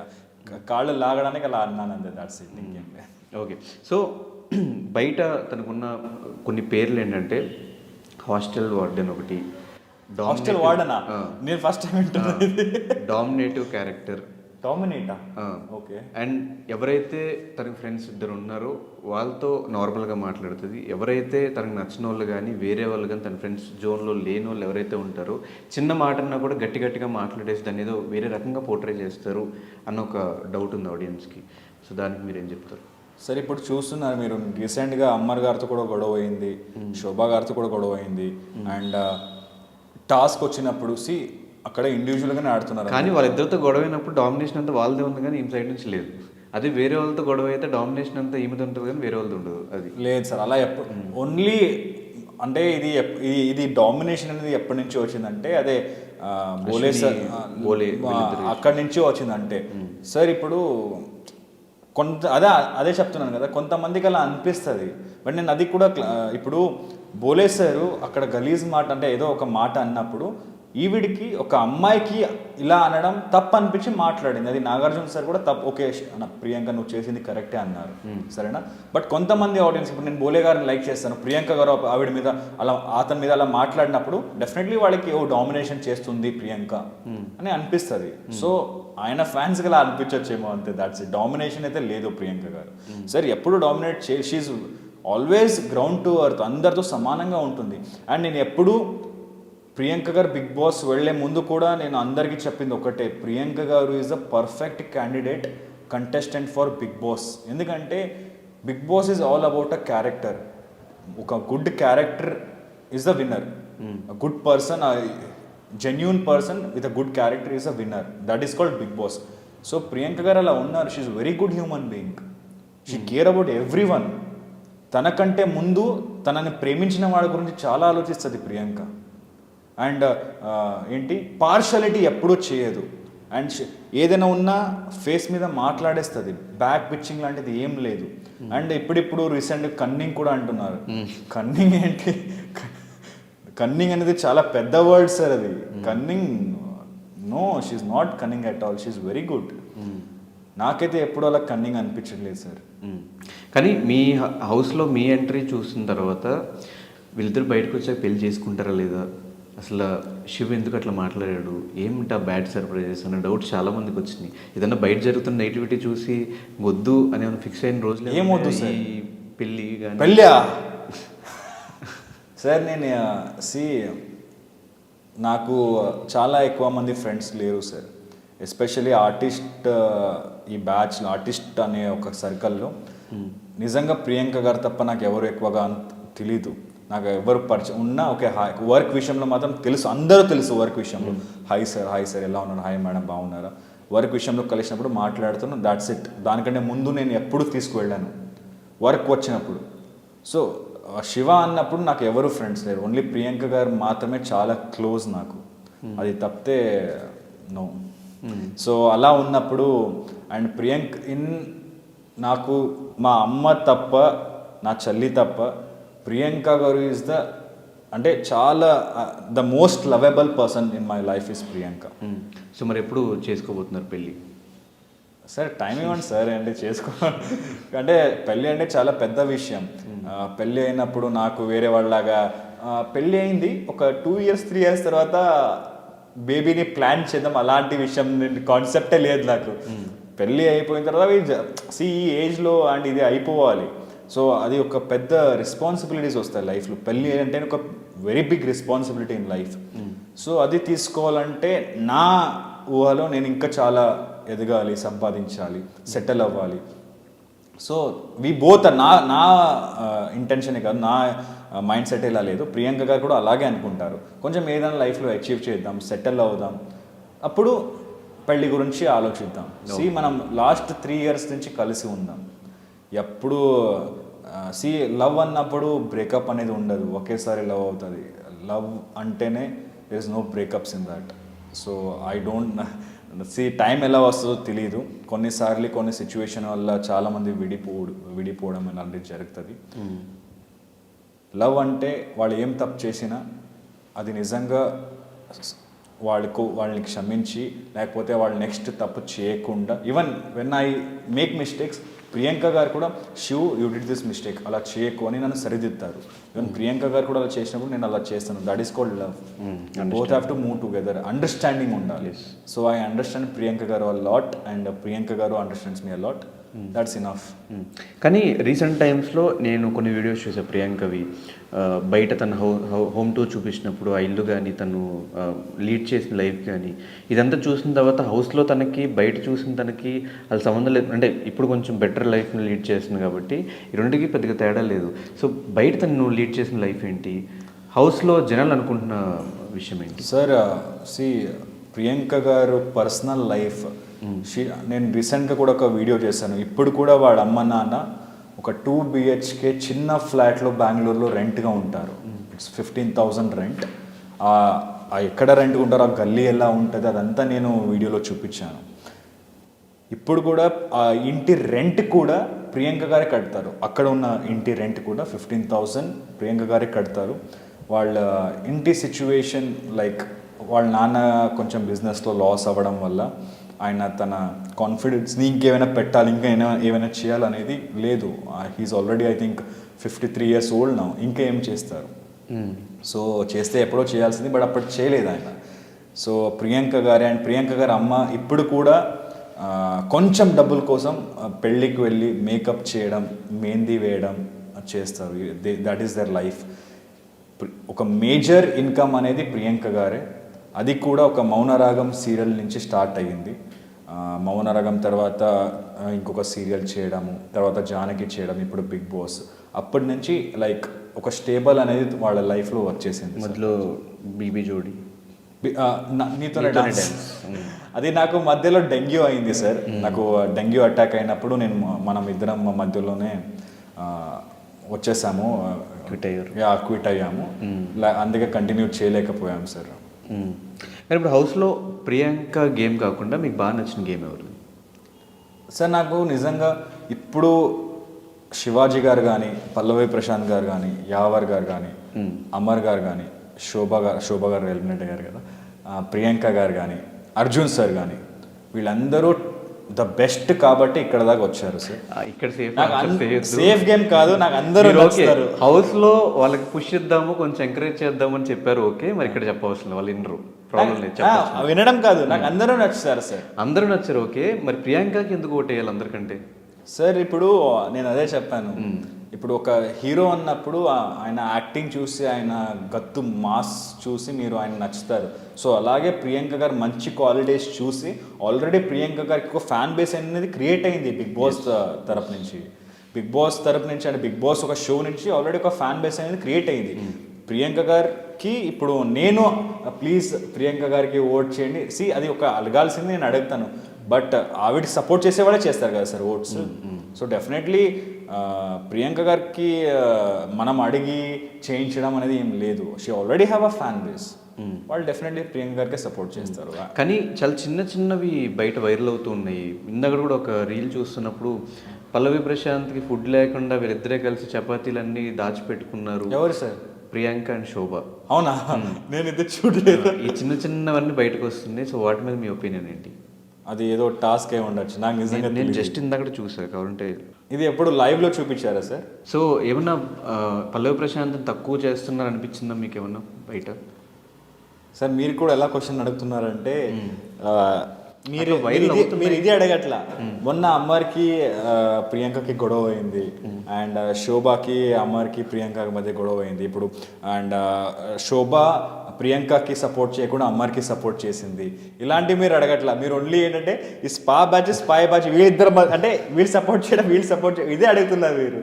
కాళ్ళు లాగడానికి అలా అన్నాను అంతే. దాట్స్ ఇట్, ఇంకేం లేదు. ఓకే. సో బయట తనకున్న కొన్ని పేర్లు ఏంటంటే హాస్టల్ వార్డెన్ ఒకటి, హాస్టల్ వార్డెనా? నేను ఫస్ట్ టైం వింటున్నాను. Dominative character. డామినేటా? ఓకే. అండ్ ఎవరైతే తనకి ఫ్రెండ్స్ ఇద్దరు ఉన్నారో వాళ్ళతో నార్మల్గా మాట్లాడుతుంది, ఎవరైతే తనకు నచ్చిన వాళ్ళు కానీ వేరే వాళ్ళు కానీ తన ఫ్రెండ్స్ జోన్లో లేని వాళ్ళు ఎవరైతే ఉంటారో చిన్న మాటన్నా కూడా గట్టిగా మాట్లాడేసి దాన్ని ఏదో వేరే రకంగా పోర్ట్రే చేస్తారు అన్న ఒక డౌట్ ఉంది ఆడియన్స్కి. సో దానికి మీరు ఏం చెప్తారు? సరే ఇప్పుడు చూస్తున్నారు మీరు, రీసెంట్గా అమ్మర్ గారితో కూడా గొడవ అయింది, శోభా గారితో కూడా గొడవ అయింది. అండ్ టాస్క్ వచ్చినప్పుడు అక్కడ ఇండివిజువల్గానే ఆడుతున్నారు. కానీ వాళ్ళిద్దరితో గొడవ అయినప్పుడు డామినేషన్ అంతా వాళ్ళదే ఉంది కానీ ఈమె సైడ్ నుంచి లేదు. అదే వేరే వాళ్ళతో గొడవ అయితే డామినేషన్ అంతా ఈమెది ఉంటుంది కానీ వేరే వాళ్ళది ఉండదు. అది లేదు సార్, అలా ఓన్లీ అంటే ఇది డామినేషన్ అనేది ఎప్పటి నుంచి వచ్చిందంటే అదే బోలే అక్కడి నుంచి వచ్చిందంటే సార్. ఇప్పుడు అదే చెప్తున్నాను కదా, కొంతమందికి అలా అనిపిస్తుంది. బట్ నేను అది కూడా ఇప్పుడు బోలేశారు అక్కడ గలీజ్ మాట అంటే ఏదో ఒక మాట అన్నప్పుడు ఈవిడికి ఒక అమ్మాయికి ఇలా అనడం తప్పు అనిపించి మాట్లాడింది. అది నాగార్జున సార్ కూడా తప్పు, ఓకే ప్రియాంక నువ్వు చేసింది కరెక్టే అన్నారు, సరేనా. బట్ కొంతమంది ఆడియన్స్, ఇప్పుడు నేను బోలే గారిని లైక్ చేస్తాను, ప్రియాంక గారు ఆవిడ మీద అలా అతని మీద అలా మాట్లాడినప్పుడు డెఫినెట్లీ వాళ్ళకి డామినేషన్ చేస్తుంది ప్రియాంక అని అనిపిస్తుంది. సో ఆయన ఫ్యాన్స్కి అలా అనిపించచ్చేమో అంతే, దాట్స్ ఇట్. డామినేషన్ అయితే లేదు ప్రియాంక గారు. సరే ఎప్పుడు dominate she's always ground to earth, అందరితో సమానంగా ఉంటుంది. అండ్ నేను ఎప్పుడు ప్రియాంక గారు బిగ్ బాస్ వెళ్లే ముందు కూడా నేను అందరికీ చెప్పింది ఒకటే, Priyanka garu is the perfect candidate contestant for Bigg Boss. ఎందుకంటే Bigg Boss is all about a character. ఒక good character is the winner. Good person, genuine person with a good character is a winner. That is called Bigg Boss. So Priyanka garu అలా ఉన్నారు. She is very good human being. She care about everyone. తనకంటే ముందు తనని ప్రేమించిన వాళ్ళ గురించి చాలా ఆలోచిస్తుంది ప్రియాంక. అండ్ ఏంటి పార్షాలిటీ ఎప్పుడూ చేయదు. అండ్ ఏదైనా ఉన్నా ఫేస్ మీద మాట్లాడేస్తుంది. బ్యాక్ పిచ్చింగ్ లాంటిది ఏం లేదు. అండ్ ఇప్పుడిప్పుడు రీసెంట్ కన్నింగ్ కూడా అంటున్నారు. కన్నింగ్ ఏంటి? కన్నింగ్ అనేది చాలా పెద్ద వర్డ్ సార్. అది cunning, no, she's not cunning at all. She's very good. నాకైతే ఎప్పుడు అలా కన్నింగ్ అనిపించట్లేదు సార్. కానీ మీ హౌస్లో మీ ఎంట్రీ చూసిన తర్వాత వీళ్ళిద్దరు బయటకు వచ్చాక పెళ్లి చేసుకుంటారా లేదా, అసలు శివ ఎందుకు అట్లా మాట్లాడాడు, ఏమిటా బ్యాడ్ సర్ప్రైజెస్ అన్న డౌట్స్ చాలా మందికి వచ్చినాయి. ఏదన్నా బయట జరుగుతున్న నెగిటివిటీ చూసి వద్దు అని ఫిక్స్ అయిన రోజులు ఏమొద్దు సార్? ఈ పెళ్ళి కానీ పెళ్ళా సార్? నేను నాకు చాలా ఎక్కువ మంది ఫ్రెండ్స్ లేరు సార్. ఎస్పెషల్లీ ఆర్టిస్ట్, ఈ బ్యాచ్లో ఆర్టిస్ట్ అనే ఒక సర్కిల్లో నిజంగా ప్రియాంక గారు తప్ప నాకు ఎవరు ఎక్కువగా తెలీదు. నాకు ఎవరు పరిచయం ఉన్నా ఓకే, వర్క్ విషయంలో మాత్రం తెలుసు, అందరూ తెలుసు వర్క్ విషయంలో. హాయ్ సార్ ఎలా ఉన్నారు, హాయ్ మేడం బాగున్నారా, వర్క్ విషయంలో కలిసినప్పుడు మాట్లాడుతున్నాను, దాట్స్ ఇట్. దానికంటే ముందు నేను ఎప్పుడు తీసుకువెళ్ళాను వర్క్ వచ్చినప్పుడు. సో శివ అన్నప్పుడు నాకు ఎవరు ఫ్రెండ్స్ లేరు, ఓన్లీ ప్రియాంక గారు మాత్రమే చాలా క్లోజ్ నాకు. అది తప్పితే నో. సో అలా ఉన్నప్పుడు అండ్ నాకు మా అమ్మ తప్ప, నా చెల్లి తప్ప, ప్రియాంక గారు ఈజ్ అంటే చాలా the most lovable person in my life is Priyanka. So మరి ఎప్పుడు చేసుకోబోతున్నారు పెళ్ళి? సార్ టైం ఇవ్వండి సార్. అంటే అంటే పెళ్ళి అంటే చాలా పెద్ద విషయం. పెళ్ళి అయినప్పుడు నాకు వేరే వాళ్ళలాగా పెళ్ళి అయింది ఒక 2 years 3 years తర్వాత బేబీని ప్లాన్ చేద్దాం అలాంటి విషయం కాన్సెప్టే లేదు నాకు. పెళ్ళి అయిపోయిన తర్వాత ఈ ఏజ్లో అండ్ ఇది అయిపోవాలి. సో అది ఒక పెద్ద రెస్పాన్సిబిలిటీస్ వస్తాయి లైఫ్లో. పెళ్ళి అంటే ఒక very big responsibility in life. So అది తీసుకోవాలంటే నా ఊహలో నేను ఇంకా చాలా ఎదగాలి, సంపాదించాలి, సెటిల్ అవ్వాలి. సో వి బోత్ నా ఇంటెన్షనే కాదు, నా మైండ్ సెట్ ఇలా లేదు, ప్రియాంక గారు కూడా అలాగే అనుకుంటారు. కొంచెం ఏదైనా లైఫ్లో అచీవ్ చేద్దాం, సెటిల్ అవుదాం, అప్పుడు పెళ్ళి గురించి ఆలోచిద్దాం. మనం లాస్ట్ 3 years నుంచి కలిసి ఉందాం. ఎప్పుడు లవ్ అన్నప్పుడు బ్రేకప్ అనేది ఉండదు, ఒకేసారి లవ్ అవుతుంది. లవ్ అంటేనే there is no breakups in that. So I don't time ఎలా వస్తుందో తెలియదు. కొన్నిసార్లు కొన్ని సిచ్యువేషన్ వల్ల చాలామంది విడిపోవడం అలాంటివి జరుగుతుంది. లవ్ అంటే వాళ్ళు ఏం తప్పు చేసినా అది నిజంగా వాళ్ళని క్షమించి, లేకపోతే వాళ్ళు నెక్స్ట్ తప్పు చేయకుండా, even when I make mistakes, Priyanka గారు కూడా యూ డిడ్ దిస్ మిస్టేక్, అలా చేయకు అని నన్ను సరిదిద్దారు. ఈవెన్ ప్రియాంక గారు కూడా అలా చేసినప్పుడు నేను అలా చేస్తాను. That is called love. Both have to move together. Understanding ఉండాలి. సో ఐ అండర్స్టాండ్ ప్రియాంక గారు అ లాట్ అండ్ ప్రియాంక గారు understands me a lot. That's enough. కానీ రీసెంట్ టైమ్స్లో నేను కొన్ని వీడియోస్ చూసాను ప్రియాంకవి. బయట తన హోమ్ టూర్ చూపించినప్పుడు ఆ ఇల్లు కానీ, తను లీడ్ చేసిన లైఫ్ కానీ, ఇదంతా చూసిన తర్వాత హౌస్లో తనకి బయట చూసిన తనకి అది సంబంధం లేదు. అంటే ఇప్పుడు కొంచెం బెటర్ లైఫ్ని లీడ్ చేస్తుంది కాబట్టి ఈ రెండుకి పెద్దగా తేడా లేదు. సో బయట తను లీడ్ చేసిన లైఫ్ ఏంటి, హౌస్లో జనాలు అనుకుంటున్న విషయం ఏంటి? సార్ ప్రియాంక గారు పర్సనల్ లైఫ్, నేను రీసెంట్గా కూడా ఒక వీడియో చేశాను. ఇప్పుడు కూడా వాడు అమ్మ నాన్న ఒక 2 BHK చిన్న ఫ్లాట్లో బెంగళూరులో రెంట్గా ఉంటారు. It's 15,000 rent. ఎక్కడ రెంట్ ఉంటారో, ఆ గల్లీ ఎలా ఉంటుంది, అదంతా నేను వీడియోలో చూపించాను. ఇప్పుడు కూడా ఆ ఇంటి రెంట్ కూడా ప్రియాంక గారే కడతారు. అక్కడ ఉన్న ఇంటి రెంట్ కూడా 15,000 ప్రియాంక గారే కడతారు. వాళ్ళ ఇంటి సిచ్యువేషన్ లైక్ వాళ్ళ నాన్న కొంచెం బిజినెస్లో లాస్ అవ్వడం వల్ల ఆయన తన కాన్ఫిడెన్స్ని ఇంకేమైనా పెట్టాలి, ఇంకా ఏమైనా చేయాలనేది లేదు. He's already I think 53 years old now. ఇంకా ఏం చేస్తారు? సో చేస్తే ఎప్పుడో చేయాల్సింది, బట్ అప్పుడు చేయలేదు ఆయన. సో ప్రియాంక గారి అండ్ ప్రియాంక గారి అమ్మ ఇప్పుడు కూడా కొంచెం డబ్బుల కోసం పెళ్ళికి వెళ్ళి మేకప్ చేయడం, మెహందీ వేయడం చేస్తారు. That is their life. ఒక మేజర్ ఇన్కమ్ అనేది ప్రియాంక గారే. అది కూడా ఒక మౌనరాగం సీరియల్ నుంచి స్టార్ట్ అయ్యింది. మౌనరాగం తర్వాత ఇంకొక సీరియల్ చేయడము, తర్వాత జానకి చేయడం, ఇప్పుడు బిగ్ బాస్. అప్పటి నుంచి లైక్ ఒక స్టేబుల్ అనేది వాళ్ళ లైఫ్లో వచ్చేసింది. మధ్యలో బీబీ జోడి నీతోనే డాన్స్. అది నాకు మధ్యలో డెంగ్యూ అయింది సార్. నాకు డెంగ్యూ అటాక్ అయినప్పుడు మనం ఇద్దరం మధ్యలోనే వచ్చేసాము, క్విట్ అయ్యాము. అందుకే కంటిన్యూ చేయలేకపోయాము సార్. కానీ ఇప్పుడు హౌస్లో ప్రియాంక గేమ్ కాకుండా మీకు బాగా నచ్చిన గేమ్ ఎవరు సార్? నాకు నిజంగా ఇప్పుడు శివాజీ గారు కానీ, పల్లవి ప్రశాంత్ గారు కానీ, యావర్ గారు కానీ, అమర్ గారు కానీ, శోభ గారు ఎలిమినేట్ అయ్యారు కదా, ప్రియాంక గారు కానీ, అర్జున్ సార్ కానీ, వీళ్ళందరూ ద బెస్ట్ కాబట్టి ఇక్కడ దాకా వచ్చారు సార్. ఇక్కడ సేఫ్ గేమ్ కాదు, నాకు అందరూ హౌస్ లో వాళ్ళకి పుష్ ఇద్దాము, కొంచెం ఎంకరేజ్ చేద్దామని చెప్పారు. ఓకే, మరి ఇక్కడ చెప్పవలసిన వాళ్ళు వినరు, ప్రాబ్లం లేదు. వినడం కాదు, నాకు అందరూ నచ్చారు సార్. అందరూ నచ్చారు. ఓకే, మరి ప్రియాంకకి ఎందుకు ఓటేయాలి అందరికంటే? సార్ ఇప్పుడు నేను అదే చెప్పాను. ఇప్పుడు ఒక హీరో అన్నప్పుడు ఆయన యాక్టింగ్ చూసి, ఆయన గత్తు మాస్ చూసి మీరు ఆయన నచ్చుతారు. సో అలాగే ప్రియాంక గారు మంచి క్వాలిటీస్ చూసి ఆల్రెడీ ప్రియాంక గారికి ఒక ఫ్యాన్ బేస్ అనేది క్రియేట్ అయింది బిగ్ బాస్ తరపు నుంచి. అంటే బిగ్ బాస్ ఒక షో నుంచి ఆల్రెడీ ఒక ఫ్యాన్ బేస్ అనేది క్రియేట్ అయింది. ప్రియాంక గారికి ఇప్పుడు నేను ప్లీజ్ ప్రియాంక గారికి ఓట్ చేయండి. అది ఒక అలగాల్సింది నేను అడుగుతాను, బట్ ఆవిడకి సపోర్ట్ చేసేవాళ్ళే చేస్తారు కదా sir votes. So definitely Priyanka గారికి మనం అడిగి చేయించడం అనేది ఏం లేదు. She already have a fan base. వాళ్ళు డెఫినెట్లీ ప్రియాంక గారికి సపోర్ట్ చేస్తారు. కానీ చాలా చిన్నవి బయట వైరల్ అవుతూ ఉన్నాయి. ఇందాక కూడా ఒక రీల్ చూస్తున్నప్పుడు పల్లవి ప్రశాంత్కి ఫుడ్ లేకుండా వీళ్ళిద్దరే కలిసి చపాతీలన్నీ దాచిపెట్టుకున్నారు. ఎవరు సార్? ప్రియాంక అండ్ శోభ. అవునా? నేను ఇది చూడలేదు. ఈ చిన్నవన్నీ బయటకు వస్తున్నాయి. సో వాటి మీద మీ ఒపీనియన్ ఏంటి? అది ఏదో టాస్క్ అయి ఉండొచ్చు, నాకు నిజంగా నేను జస్ట్ ఇందాక చూసాను. కావాలంటే ఇది ఎప్పుడు లైవ్లో చూపించారా సార్? సో ఏమన్నా పల్లవి ప్రశాంత్ తక్కువ చేస్తున్నారు అనిపించిందా మీకు ఏమన్నా బయట? సార్ మీరు కూడా ఎలా క్వశ్చన్ అడుగుతున్నారంటే మీరు ఇది అడగట్లా. మొన్న అమ్మర్కి ప్రియాంకకి గొడవ అయింది, అండ్ శోభకి అమ్మర్కి ప్రియాంకకి మధ్య గొడవ అయింది ఇప్పుడు. అండ్ శోభ ప్రియాంకకి సపోర్ట్ చేయకుండా అమ్మర్కి సపోర్ట్ చేసింది. ఇలాంటివి మీరు అడగట్లా. మీరు ఓన్లీ ఏంటంటే ఈ స్పై బ్యాచ్ వీళ్ళిద్దరు అంటే వీళ్ళు సపోర్ట్ చేయడం ఇదే అడుగుతున్నారు మీరు.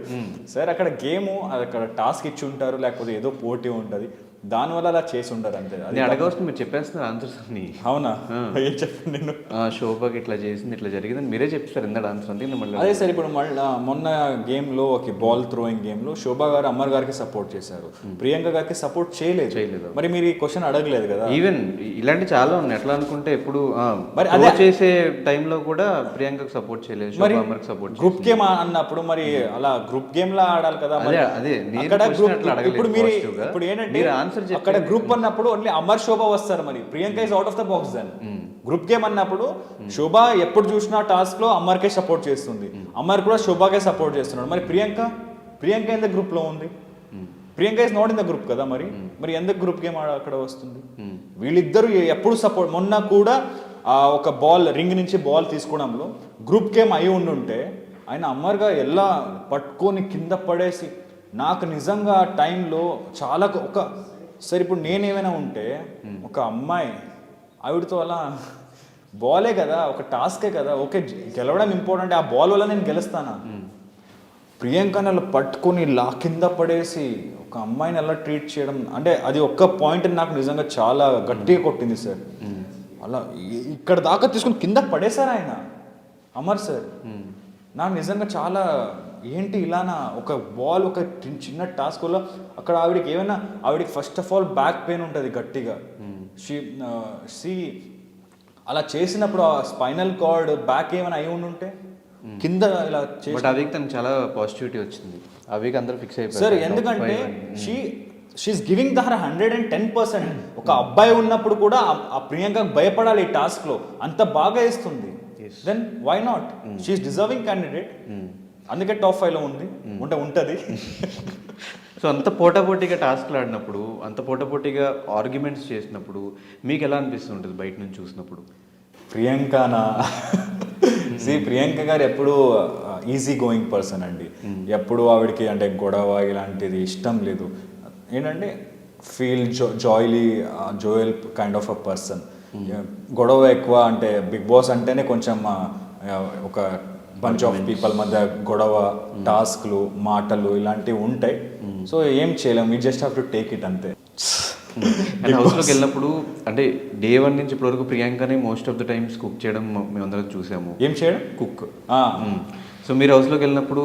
సార్ అక్కడ గేము, అక్కడ టాస్క్ ఇచ్చి ఉంటారు, లేకపోతే ఏదో పోటీ ఉంటుంది, దానివల్ల అలా చేసి ఉండరు అంతే. అది అడగవలసిన మీరు చెప్పేస్తున్నారు ఆన్సర్స్ అన్ని. అవునా? ఏం చెప్పండి. నేను శోభకి ఇట్లా చేసింది, ఇట్లా జరిగిందని మీరే చెప్తారు ఇందాక ఆన్సర్ అంతే. అదే సార్, ఇప్పుడు మొన్న గేమ్లో ఒక బాల్ థ్రోయింగ్ గేమ్లో శోభ గారు అమర్ గారికి సపోర్ట్ చేశారు, ప్రియాంక గారికి సపోర్ట్ చేయలేదు. మరి మీరు ఈ క్వశ్చన్ అడగలేదు కదా. ఈవెన్ ఇలాంటి చాలా ఉన్నాయి. ఎట్లా అనుకుంటే ఎప్పుడు మరి అదే చేసే టైంలో కూడా ప్రియాంకకు సపోర్ట్ చేయలేదు, శోభ అమర్కి సపోర్ట్. గ్రూప్ గేమ్ అన్నప్పుడు మరి అలా గ్రూప్ గేమ్ లా ఆడాలి కదా. అదే ఇప్పుడు మీరు ఇప్పుడు ఏంటంటే అక్కడ గ్రూప్ అన్నప్పుడు ఓన్లీ అమర్ శోభ వస్తారు, మరి Priyanka is out of the box. Then group game అన్నప్పుడు శోభ ఎప్పుడు చూసినా టాస్క్ లో అమర్కే సపోర్ట్ చేస్తుంది, అమర్ కూడా శోభకే సపోర్ట్ చేస్తున్నాడు. మరి ప్రియాంక ఎంత గ్రూప్ లో ఉంది? Priyanka is not in the group కదా. మరి ఎందుకు గ్రూప్ గేమ్ అక్కడ వస్తుంది? వీళ్ళిద్దరు ఎప్పుడు సపోర్ట్. మొన్న కూడా ఒక బాల్ రింగ్ నుంచి బాల్ తీసుకోవడంలో గ్రూప్ గేమ్ అయి ఉండుంటే ఆయన అమర్గా ఎలా పట్టుకొని కింద పడేసి, నాకు నిజంగా ఆ టైంలో చాలా సరే ఇప్పుడు నేనేమైనా ఉంటే ఒక అమ్మాయి ఆవిడతో అలా బాలే కదా, ఒక టాస్కే కదా, ఓకే గెలవడం ఇంపార్టెంట్, ఆ బాల్ వల్ల నేను గెలుస్తానా? ప్రియాంకని అలా పట్టుకొని కింద పడేసి ఒక అమ్మాయిని అలా ట్రీట్ చేయడం అంటే అది ఒక్క పాయింట్ నాకు నిజంగా చాలా గట్టిగా కొట్టింది సార్. అలా ఇక్కడ దాకా తీసుకుని కింద పడేశారు ఆయన అమర్ సార్. నాకు నిజంగా చాలా ఏంటి ఇలానా ఒక బాల్ ఒక చిన్న టాస్క్ వల్ల అక్కడ ఆవిడకి first of all back pain ఉంటుంది గట్టిగా. అలా చేసినప్పుడు ఆ స్పైనల్ కార్డ్ బ్యాక్ ఏమైనా అయి ఉండుంటే కింద ఇలా చేసి బట్ ఆ వీక్ తనకు చాలా పాజిటివిటీ వచ్చింది. ఆ వీక్ అందరూ ఫిక్స్ అయిపోయారు. సార్ ఎందుకంటే షీఈస్ గివింగ్ దర్ 110%. ఒక అబ్బాయి ఉన్నప్పుడు కూడా ఆ ప్రియాంకకు భయపడాలి ఈ టాస్క్ లో, అంత బాగా వేస్తుంది. Then why not, she's deserving candidate. అందుకే టాప్ 5 లో ఉంది, ఉంటది. సో అంత పోటాపోటీగా టాస్క్లు ఆడినప్పుడు, అంత పోటాపోటీగా ఆర్గ్యుమెంట్స్ చేసినప్పుడు మీకు ఎలా అనిపిస్తుంటుంది బయట నుంచి చూసినప్పుడు? ప్రియాంకనా ప్రియాంక గారు ఎప్పుడు ఈజీ గోయింగ్ పర్సన్ అండి. ఎప్పుడు ఆవిడకి అంటే గొడవ ఇలాంటిది ఇష్టం లేదు. ఏంటంటే feel Joel kind of a person. గొడవ ఎక్కువ అంటే బిగ్ బాస్ అంటేనే కొంచెం ఒక బంచ్ ఆఫ్ పీపుల్ మధ్య గొడవ, టాస్క్లు, మాటలు ఇలాంటివి ఉంటాయి. సో ఏం చేయలేం, we just have to take it అంతే. అండ్ హౌస్లోకి వెళ్ళినప్పుడు అంటే డే 1 నుంచి ఇప్పటివరకు ప్రియాంకనే most of the times cook చేయడం మేమందరం చూసాము. ఏం చేయడం? కుక్. సో మీరు హౌస్లోకి వెళ్ళినప్పుడు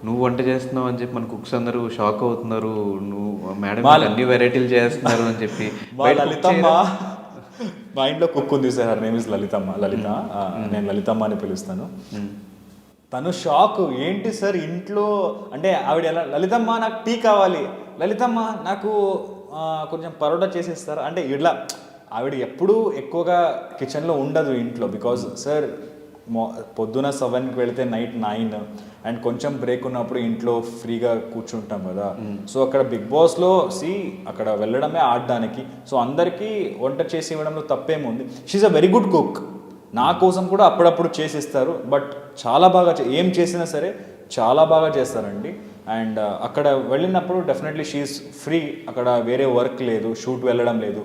నువ్వు వంట చేస్తున్నావు అని చెప్పి మన కుక్స్ అందరూ షాక్ అవుతున్నారు, నువ్వు మేడం అన్ని వెరైటీలు చేస్తున్నారు అని చెప్పి. లలితమ్మ మా ఇంట్లో కుక్ ఉంది సార్, నేమ్ ఇస్ లలిత, నేను లలితమ్మ అని పిలుస్తాను. తను షాక్, ఏంటి సార్ ఇంట్లో అంటే ఆవిడ ఎలా, లలితమ్మ నాకు టీ కావాలి, లలితమ్మ నాకు కొంచెం పరోటా చేసేస్తారు అంటే ఇట్లా. ఆవిడ ఎప్పుడూ ఎక్కువగా కిచెన్లో ఉండదు ఇంట్లో, బికాజ్ సార్ పొద్దున 7కి వెళితే నైట్ 9 అండ్ కొంచెం బ్రేక్ ఉన్నప్పుడు ఇంట్లో ఫ్రీగా కూర్చుంటాం కదా. సో అక్కడ బిగ్ బాస్లో అక్కడ వెళ్ళడమే ఆడడానికి. సో అందరికీ వంట చేసి ఇవ్వడంలో తప్పేముంది. She's a very good cook. నా కోసం కూడా అప్పుడప్పుడు చేసిస్తారు, బట్ చాలా బాగా ఏం చేసినా సరే చాలా బాగా చేస్తారండి. అండ్ అక్కడ వెళ్ళినప్పుడు డెఫినెట్లీ షీఈస్ ఫ్రీ, అక్కడ వేరే వర్క్ లేదు, షూట్ వెళ్ళడం లేదు,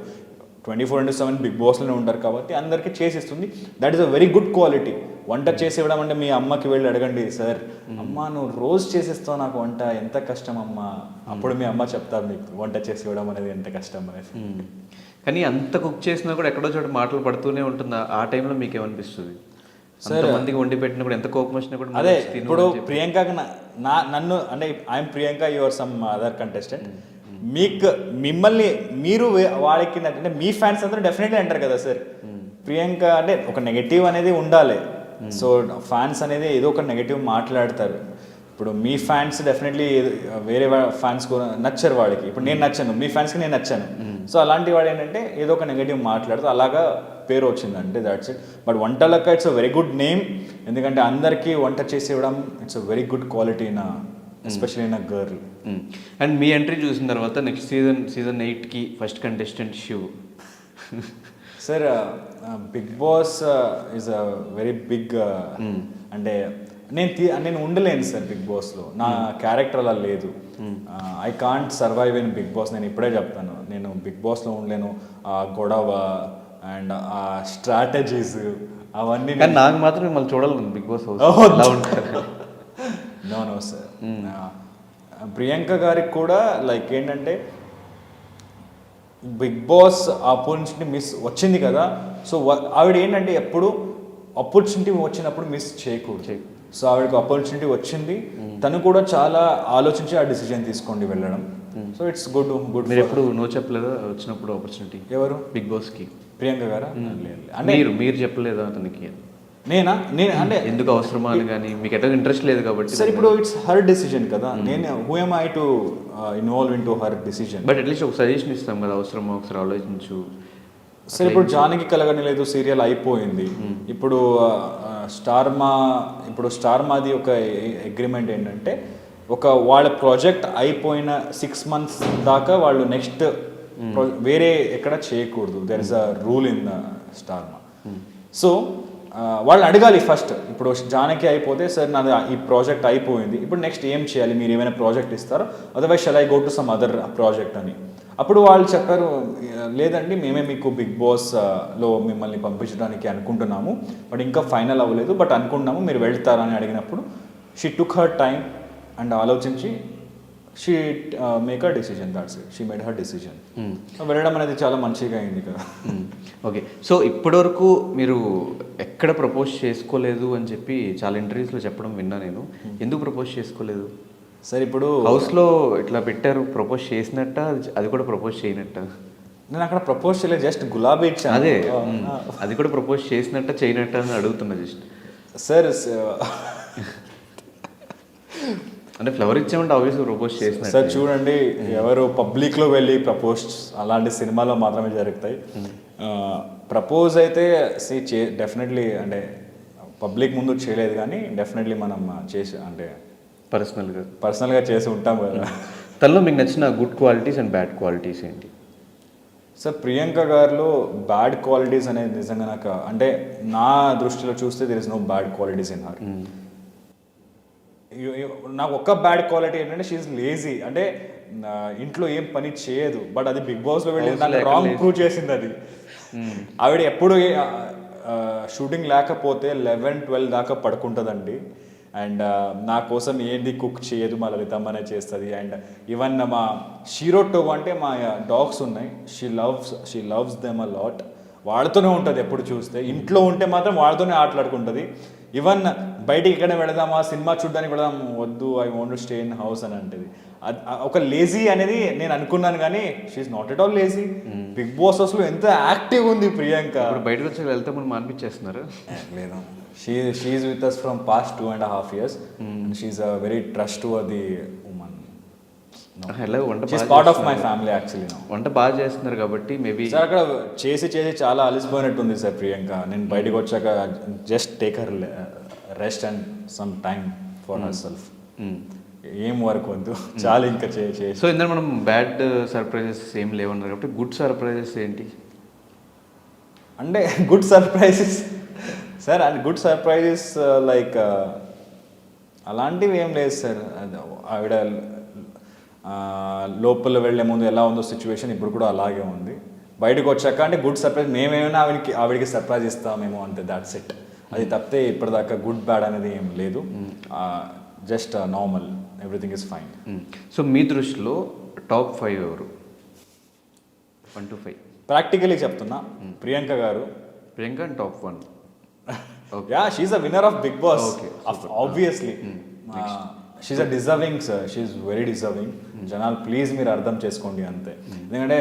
24/7 బిగ్ బాస్లోనే ఉంటారు కాబట్టి అందరికీ చేసిస్తుంది. That is a very good quality. వంట చేసి ఇవ్వడం అంటే మీ అమ్మకి వెళ్ళి అడగండి, సార్ అమ్మ నువ్వు రోజు చేసిస్తావు నాకు వంట, ఎంత కష్టం అమ్మ, అప్పుడు మీ అమ్మ చెప్తారు మీకు వంట చేసి ఇవ్వడం అనేది ఎంత కష్టం అనేది. కానీ అంత కుక్ చేసినా కూడా ఎక్కడో చోట మాటలు పడుతూనే ఉంటుంది. ఆ టైంలో మీకు ఏమనిపిస్తుంది? సార్ మందికి వండి పెట్టినా కూడా ఎంత కోపం వచ్చినా కూడా అదే ఇప్పుడు ప్రియాంకకి నన్ను అంటే I'm Priyanka, your some other contestant, మిమ్మల్ని మీరు వాళ్ళకి అంటే మీ ఫ్యాన్స్ అందరూ డెఫినెట్లీ అంటారు కదా సార్ ప్రియాంక అంటే ఒక నెగటివ్ అనేది ఉండాలి. సో ఫ్యాన్స్ అనేది ఏదో ఒక నెగటివ్ మాట్లాడతారు. ఇప్పుడు మీ ఫ్యాన్స్ డెఫినెట్లీ వేరే ఫ్యాన్స్ కూడా నచ్చరు వాడికి. ఇప్పుడు నేను నచ్చాను, మీ ఫ్యాన్స్కి నేను నచ్చాను. సో అలాంటి వాడు ఏంటంటే ఏదో ఒక నెగటివ్ మాట్లాడుతూ అలాగా పేరు వచ్చిందంటే దాట్స్ ఇట్. బట్ వంటలక్క it's a very good name, ఎందుకంటే అందరికీ వంట చేసి ఇవ్వడం it's a very good quality in especially in a girl. And మీ ఎంట్రీ చూసిన తర్వాత నెక్స్ట్ సీజన్ 8కి first contestant Shiv. Sir Bigg Boss is a very big అంటే నేను ఉండలేను సార్ బిగ్ బాస్లో, నా క్యారెక్టర్ అలా లేదు. I can't survive in Bigg Boss. నేను ఇప్పుడే చెప్తాను, నేను బిగ్ బాస్లో ఉండలేను. ఆ గొడవ అండ్ ఆ స్ట్రాటజీస్ అవన్నీ నాకు మాత్రం మిమ్మల్ని చూడాలి Bigg Boss no sir. Priyanka గారికి కూడా లైక్ ఏంటంటే బిగ్ బాస్ ఆపర్చునిటీ మిస్ వచ్చింది కదా. సో ఆవిడ ఏంటంటే ఎప్పుడు ఆపర్చునిటీ వచ్చినప్పుడు మిస్ చేయకూడదు. సో ఆవిడకి ఆపర్చునిటీ వచ్చింది, తను కూడా చాలా ఆలోచించి ఆ డిసిజన్ తీసుకోండి వెళ్ళడం. So it's good. మీరు ఎప్పుడు నో చెప్పలేదా వచ్చినప్పుడు ఆపర్చునిటీ? ఎవరు? బిగ్ బాస్కి ప్రియాంక గారా? అంటే మీరు చెప్పలేదా అతనికి? నేను అంటే ఎందుకు అవసరమా అని, కానీ మీకు ఎట్లా ఇంట్రెస్ట్ లేదు కాబట్టి. సార్ ఇప్పుడు ఇట్స్ హర్ డిసిజన్ కదా, నేను who M I to involve in to her decision. But at least ఒక సజెషన్ ఇస్తాం కదా, అవసరమా ఒకసారి ఆలోచించు. సార్ ఇప్పుడు జానకి కలగని లేదు సీరియల్ అయిపోయింది. ఇప్పుడు స్టార్మాది ఒక అగ్రిమెంట్ ఏంటంటే వాళ్ళ ప్రాజెక్ట్ అయిపోయిన 6 months దాకా వాళ్ళు నెక్స్ట్ వేరే ఎక్కడ చేయకూడదు. There is a rule in Star Maa. So వాళ్ళు అడగాలి ఫస్ట్. ఇప్పుడు జానకి అయిపోతే సార్ నాది ఈ ప్రాజెక్ట్ అయిపోయింది, ఇప్పుడు నెక్స్ట్ ఏం చేయాలి, మీరు ఏమైనా ప్రాజెక్ట్ ఇస్తారో, otherwise shall I go to some other project అని. అప్పుడు వాళ్ళు చెప్పారు, లేదండి మేమే మీకు బిగ్ బాస్లో మిమ్మల్ని పంపించడానికి అనుకుంటున్నాము, బట్ ఇంకా ఫైనల్ అవ్వలేదు, బట్ అనుకుంటున్నాము మీరు వెళ్తారని అడిగినప్పుడు she took her time and ఆలోచించి she make a decision. That's it, she made her decision. వెళ్ళడం అనేది చాలా మంచిగా అయింది కదా. ఓకే, సో ఇప్పటివరకు మీరు ఎక్కడ ప్రపోజ్ చేసుకోలేదు అని చెప్పి చాలా ఇంటర్వ్యూస్లో చెప్పడం విన్నా నేను. ఎందుకు ప్రపోజ్ చేసుకోలేదు సార్? ఇప్పుడు హౌస్లో ఇట్లా పెట్టారు, ప్రపోజ్ చేసినట్ట, అది కూడా ప్రపోజ్ చేయనట్ట? నేను అక్కడ ప్రపోజ్ చేయలేదు, జస్ట్ గులాబీ ఇచ్చాను. అదే, అది కూడా ప్రపోజ్ చేసినట్ట చేయనట్ట అని అడుగుతున్నా జస్ట్. సార్ అంటే ఫ్లవర్ ఇచ్చామంటే ఆబ్వియస్గా ప్రపోజ్ చేసిన సార్ చూడండి, ఎవరు పబ్లిక్లో వెళ్ళి ప్రపోజ్ అలాంటి సినిమాలో మాత్రమే జరుగుతాయి. ప్రపోజ్ అయితే డెఫినెట్లీ అంటే పబ్లిక్ ముందు చేయలేదు, కానీ డెఫినెట్లీ మనం చేసి అంటే పర్సనల్గా చేసి ఉంటాం కదా. తనలో మీకు నచ్చిన good qualities and bad qualities ఏంటి? సార్ ప్రియాంక గారిలో బ్యాడ్ క్వాలిటీస్ అనేది నిజంగా నాకు అంటే నా దృష్టిలో చూస్తే there is no bad qualities in her. నాకు ఒక్క బ్యాడ్ క్వాలిటీ ఏంటంటే షీఈ్ లేజీ. అంటే ఇంట్లో ఏం పని చేయదు, బట్ అది బిగ్ బాస్లో వెళ్ళి నాకు రాంగ్ ప్రూవ్ చేసింది అది. ఆవిడ ఎప్పుడు షూటింగ్ లేకపోతే 11-12 దాకా పడుకుంటుందండి. అండ్ నా కోసం ఏంది కుక్ చేయదు, మా లలితమ్మనే చేస్తుంది. అండ్ ఈవెన్ మా షీరోటోగో అంటే మా డాగ్స్ ఉన్నాయి, she loves them a lot. వాళ్ళతోనే ఉంటుంది ఎప్పుడు చూస్తే. ఇంట్లో ఉంటే మాత్రం వాళ్ళతోనే ఆటలాడుకుంటుంది. ఈవెన్ బయటికి ఎక్కడ వెళదామా, సినిమా చూడడానికి వెళదాం, వద్దు, I want to stay in house అని అంటది. ఒక లేజీ అనేది నేను అనుకున్నాను, కానీ she's not at all lazy. Bigg Boss అసలు ఎంత యాక్టివ్ ఉంది ప్రియాంక. బయటకు వచ్చి వెళ్తే మనం మానిపించేస్తున్నారు. లేదు, she's with us from past 2.5 years. She's a very trustworthy woman. Part of my family actually. వంట బాగా చేస్తున్నారు కాబట్టి మేబీ. సార్ అక్కడ చేసి చాలా అలసిపోయినట్టు ఉంది సార్ ప్రియాంక. నేను బయటకు వచ్చాక just take her rest and some time for her self. ఏం వర్క్ వద్దు, చాలా ఇంకా చేసి. సో ఇందులో మనం బ్యాడ్ సర్ప్రైజెస్ ఏం లేవన్నారు కాబట్టి గుడ్ సర్ప్రైజెస్ ఏంటి అంటే? Good surprises sir, and good surprises like అలాంటివి ఏం లేదు సార్. ఆవిడ లోపల వెళ్ళే ముందు ఎలా ఉందో సిచ్యువేషన్ ఇప్పుడు కూడా అలాగే ఉంది. బయటకు వచ్చాక అంటే గుడ్ సర్ప్రైజ్ మేమేమైనా ఆవిడకి సర్ప్రైజ్ ఇస్తామేమో అంతే, దాట్స్ ఇట్. అది తప్పితే ఇప్పటిదాకా గుడ్ బ్యాడ్ అనేది ఏం లేదు. Just normal, everything is fine. So మీ దృష్టిలో టాప్ 5 ఎవరు? 1 to 5 ప్రాక్టికలీ చెప్తున్నా, Priyanka garu. Priyanka and top 1. Yeah, she's a winner of Bigg Boss obviously. She's a deserving sir, she's very deserving. జనాలు ప్లీజ్ మీరు అర్థం చేసుకోండి అంతే. ఎందుకంటే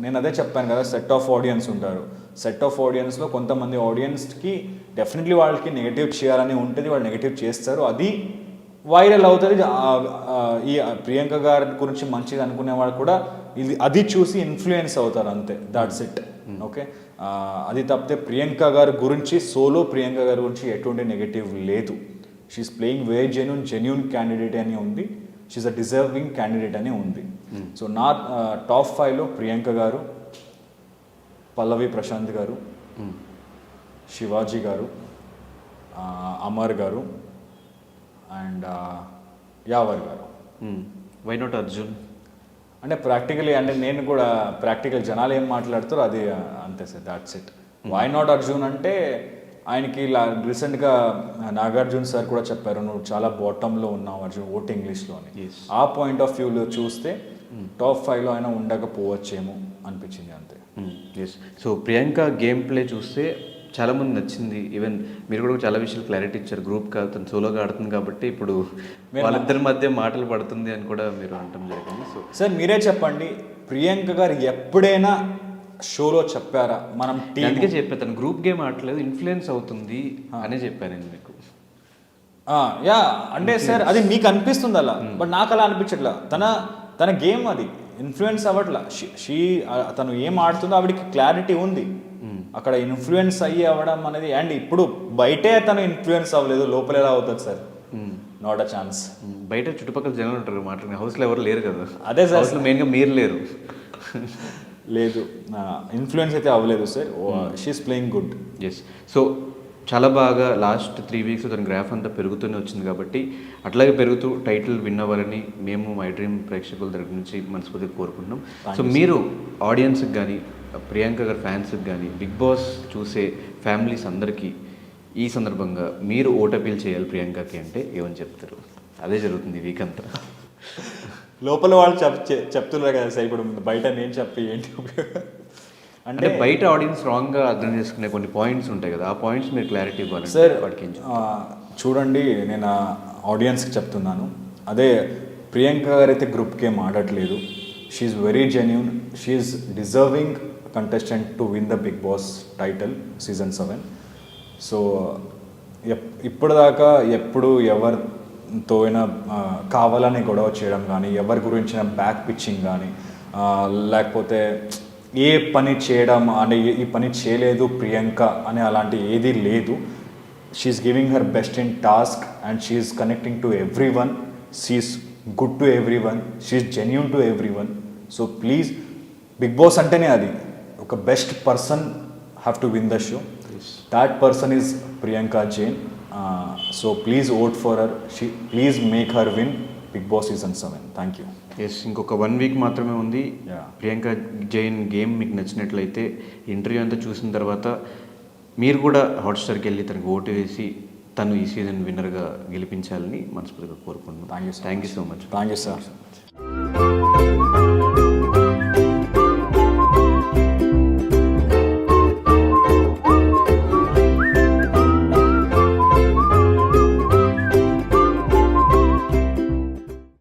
నేను అదే చెప్పాను కదా, సెట్ ఆఫ్ ఆడియన్స్ ఉంటారు. సెట్ ఆఫ్ ఆడియన్స్లో కొంతమంది ఆడియన్స్కి డెఫినెట్లీ వాళ్ళకి నెగిటివ్ చేయాలని ఉంటుంది, వాళ్ళు నెగిటివ్ చేస్తారు, అది వైరల్ అవుతుంది. ఈ ప్రియాంక గారి గురించి మంచిది అనుకునే వాళ్ళు కూడా అది చూసి ఇన్ఫ్లుయెన్స్ అవుతారు అంతే, దాట్స్ ఇట్. ఓకే, అది తప్పితే ప్రియాంక గారి గురించి ప్రియాంక గారి గురించి ఎటువంటి నెగిటివ్ లేదు. She's playing very genuine candidate అని ఉంది. షీఈస్ అ డిజర్వింగ్ క్యాండిడేట్ అని ఉంది. సో నా టాప్ 5లో ప్రియాంక గారు, పల్లవి ప్రశాంత్ గారు, శివాజీ గారు, అమర్ గారు and Yawar garu. Why not Arjun? అంటే ప్రాక్టికలీ అంటే నేను కూడా ప్రాక్టికల్ జనాలు ఏం మాట్లాడుతారో అది అంతే sir, that's it. Why not Arjun అంటే ఆయనకి రీసెంట్గా నాగార్జున సార్ కూడా చెప్పారు, నువ్వు చాలా బాటంలో ఉన్నావు అర్జున్ ఓట్ ఇంగ్లీష్లో అని. ఆ పాయింట్ ఆఫ్ వ్యూలో చూస్తే టాప్ 5లో అయినా ఉండకపోవచ్చేమో అనిపించింది అంతే. Yes. So Priyanka game play చూస్తే చాలామంది నచ్చింది. ఈవెన్ మీరు కూడా చాలా విషయాలు క్లారిటీ ఇచ్చారు. గ్రూప్ కాదు, తను సోలోగా ఆడుతుంది కాబట్టి ఇప్పుడు వాళ్ళిద్దరి మధ్య మాటలు పడుతుంది అని కూడా మీరు అనటం జరిగింది. సో సార్ మీరే చెప్పండి, ప్రియాంక గారు ఎప్పుడైనా షోలో చెప్పారా మనం అందుకే చెప్పాను, తను గ్రూప్ గేమ్ ఆడలేదు, ఇన్ఫ్లుయెన్స్ అవుతుంది అనే చెప్పాను నేను మీకు. యా అంటే సార్ అది మీకు అనిపిస్తుంది అలా, బట్ నాకు అలా అనిపించట్లా. తన గేమ్ అది ఇన్ఫ్లుయెన్స్ అవ్వట్లా. తను ఏం ఆడుతుందో ఆవిడకి క్లారిటీ ఉంది. అక్కడ ఇన్ఫ్లుయెన్స్ అవ్వడం అనేది, అండ్ ఇప్పుడు బయటే తను ఇన్ఫ్లుయెన్స్ అవ్వలేదు, లోపల ఎలా అవుతుంది సార్? Not a chance. బయట చుట్టుపక్కల జనాలు ఉంటారు మాట్లాడిన, హౌస్లో ఎవరు లేరు కదా. అదే సార్, హౌస్లో మెయిన్గా మీరు లేరు. లేదు, ఇన్ఫ్లుయెన్స్ అయితే అవ్వలేదు sir. She's playing good. Yes. So చాలా బాగా లాస్ట్ 3 weeks తన గ్రాఫ్ అంతా పెరుగుతూనే వచ్చింది కాబట్టి అట్లాగే పెరుగుతూ టైటిల్ విన్ అవ్వాలని మేము మై డ్రీమ్ ప్రేక్షకుల దగ్గర నుంచి మనస్ఫూర్తిగా కోరుకుంటున్నాం. సో మీరు ఆడియన్స్కి కానీ ప్రియాంక గారి ఫ్యాన్స్కి కానీ బిగ్ బాస్ చూసే ఫ్యామిలీస్ అందరికీ ఈ సందర్భంగా మీరు ఓట్ అపీల్ చేయాలి ప్రియాంకకి అంటే ఏమని చెప్తారు? అదే జరుగుతుంది ఈ వీక్ అంతా. లోపల వాళ్ళు చెప్తున్నారు కదా సార్, ఇప్పుడు బయట నేను చెప్పి ఏంటి అంటే బయట ఆడియన్స్ రాంగ్గా అర్థం చేసుకునే కొన్ని పాయింట్స్ ఉంటాయి కదా, ఆ పాయింట్స్ మీరు క్లారిటీ ఇవ్వాలి సార్. చూడండి, నేను ఆడియన్స్కి చెప్తున్నాను, అదే ప్రియాంక గారు అయితే గ్రూప్ గేమ్ ఆడట్లేదు. She's very genuine, she's deserving contestant to win the Bigg Boss title season 7. So ఇప్పటిదాకా ఎప్పుడు ఎవరితో అయినా కావాలని గొడవ చేయడం కానీ ఎవరి గురించిన బ్యాక్ పిచ్చింగ్ కానీ లేకపోతే ఏ పని చేయడం అంటే ఈ పని చేయలేదు ప్రియాంక అని అలాంటి ఏదీ లేదు. She's giving her best in task and she's connecting to everyone, she's good to everyone, she's genuine to everyone. So please, Bigg Boss అంటేనే అది ఒక best person have to win the show. That person is Priyanka Jain. So please vote for her, please make her win Bigg Boss season 7. Thank you. Yes, ఇంకొక 1 week మాత్రమే ఉంది. Yeah. Priyanka Jain game మీకు నచ్చినట్లయితే interview అంతా చూసిన తర్వాత మీరు కూడా హాట్స్టార్కి వెళ్ళి తనకు ఓటు వేసి తను ఈ సీజన్ విన్నర్గా గెలిపించాలని మనస్ఫూర్తిగా కోరుకుంటున్నాను. Thank you so thank you so much. Thank you sir.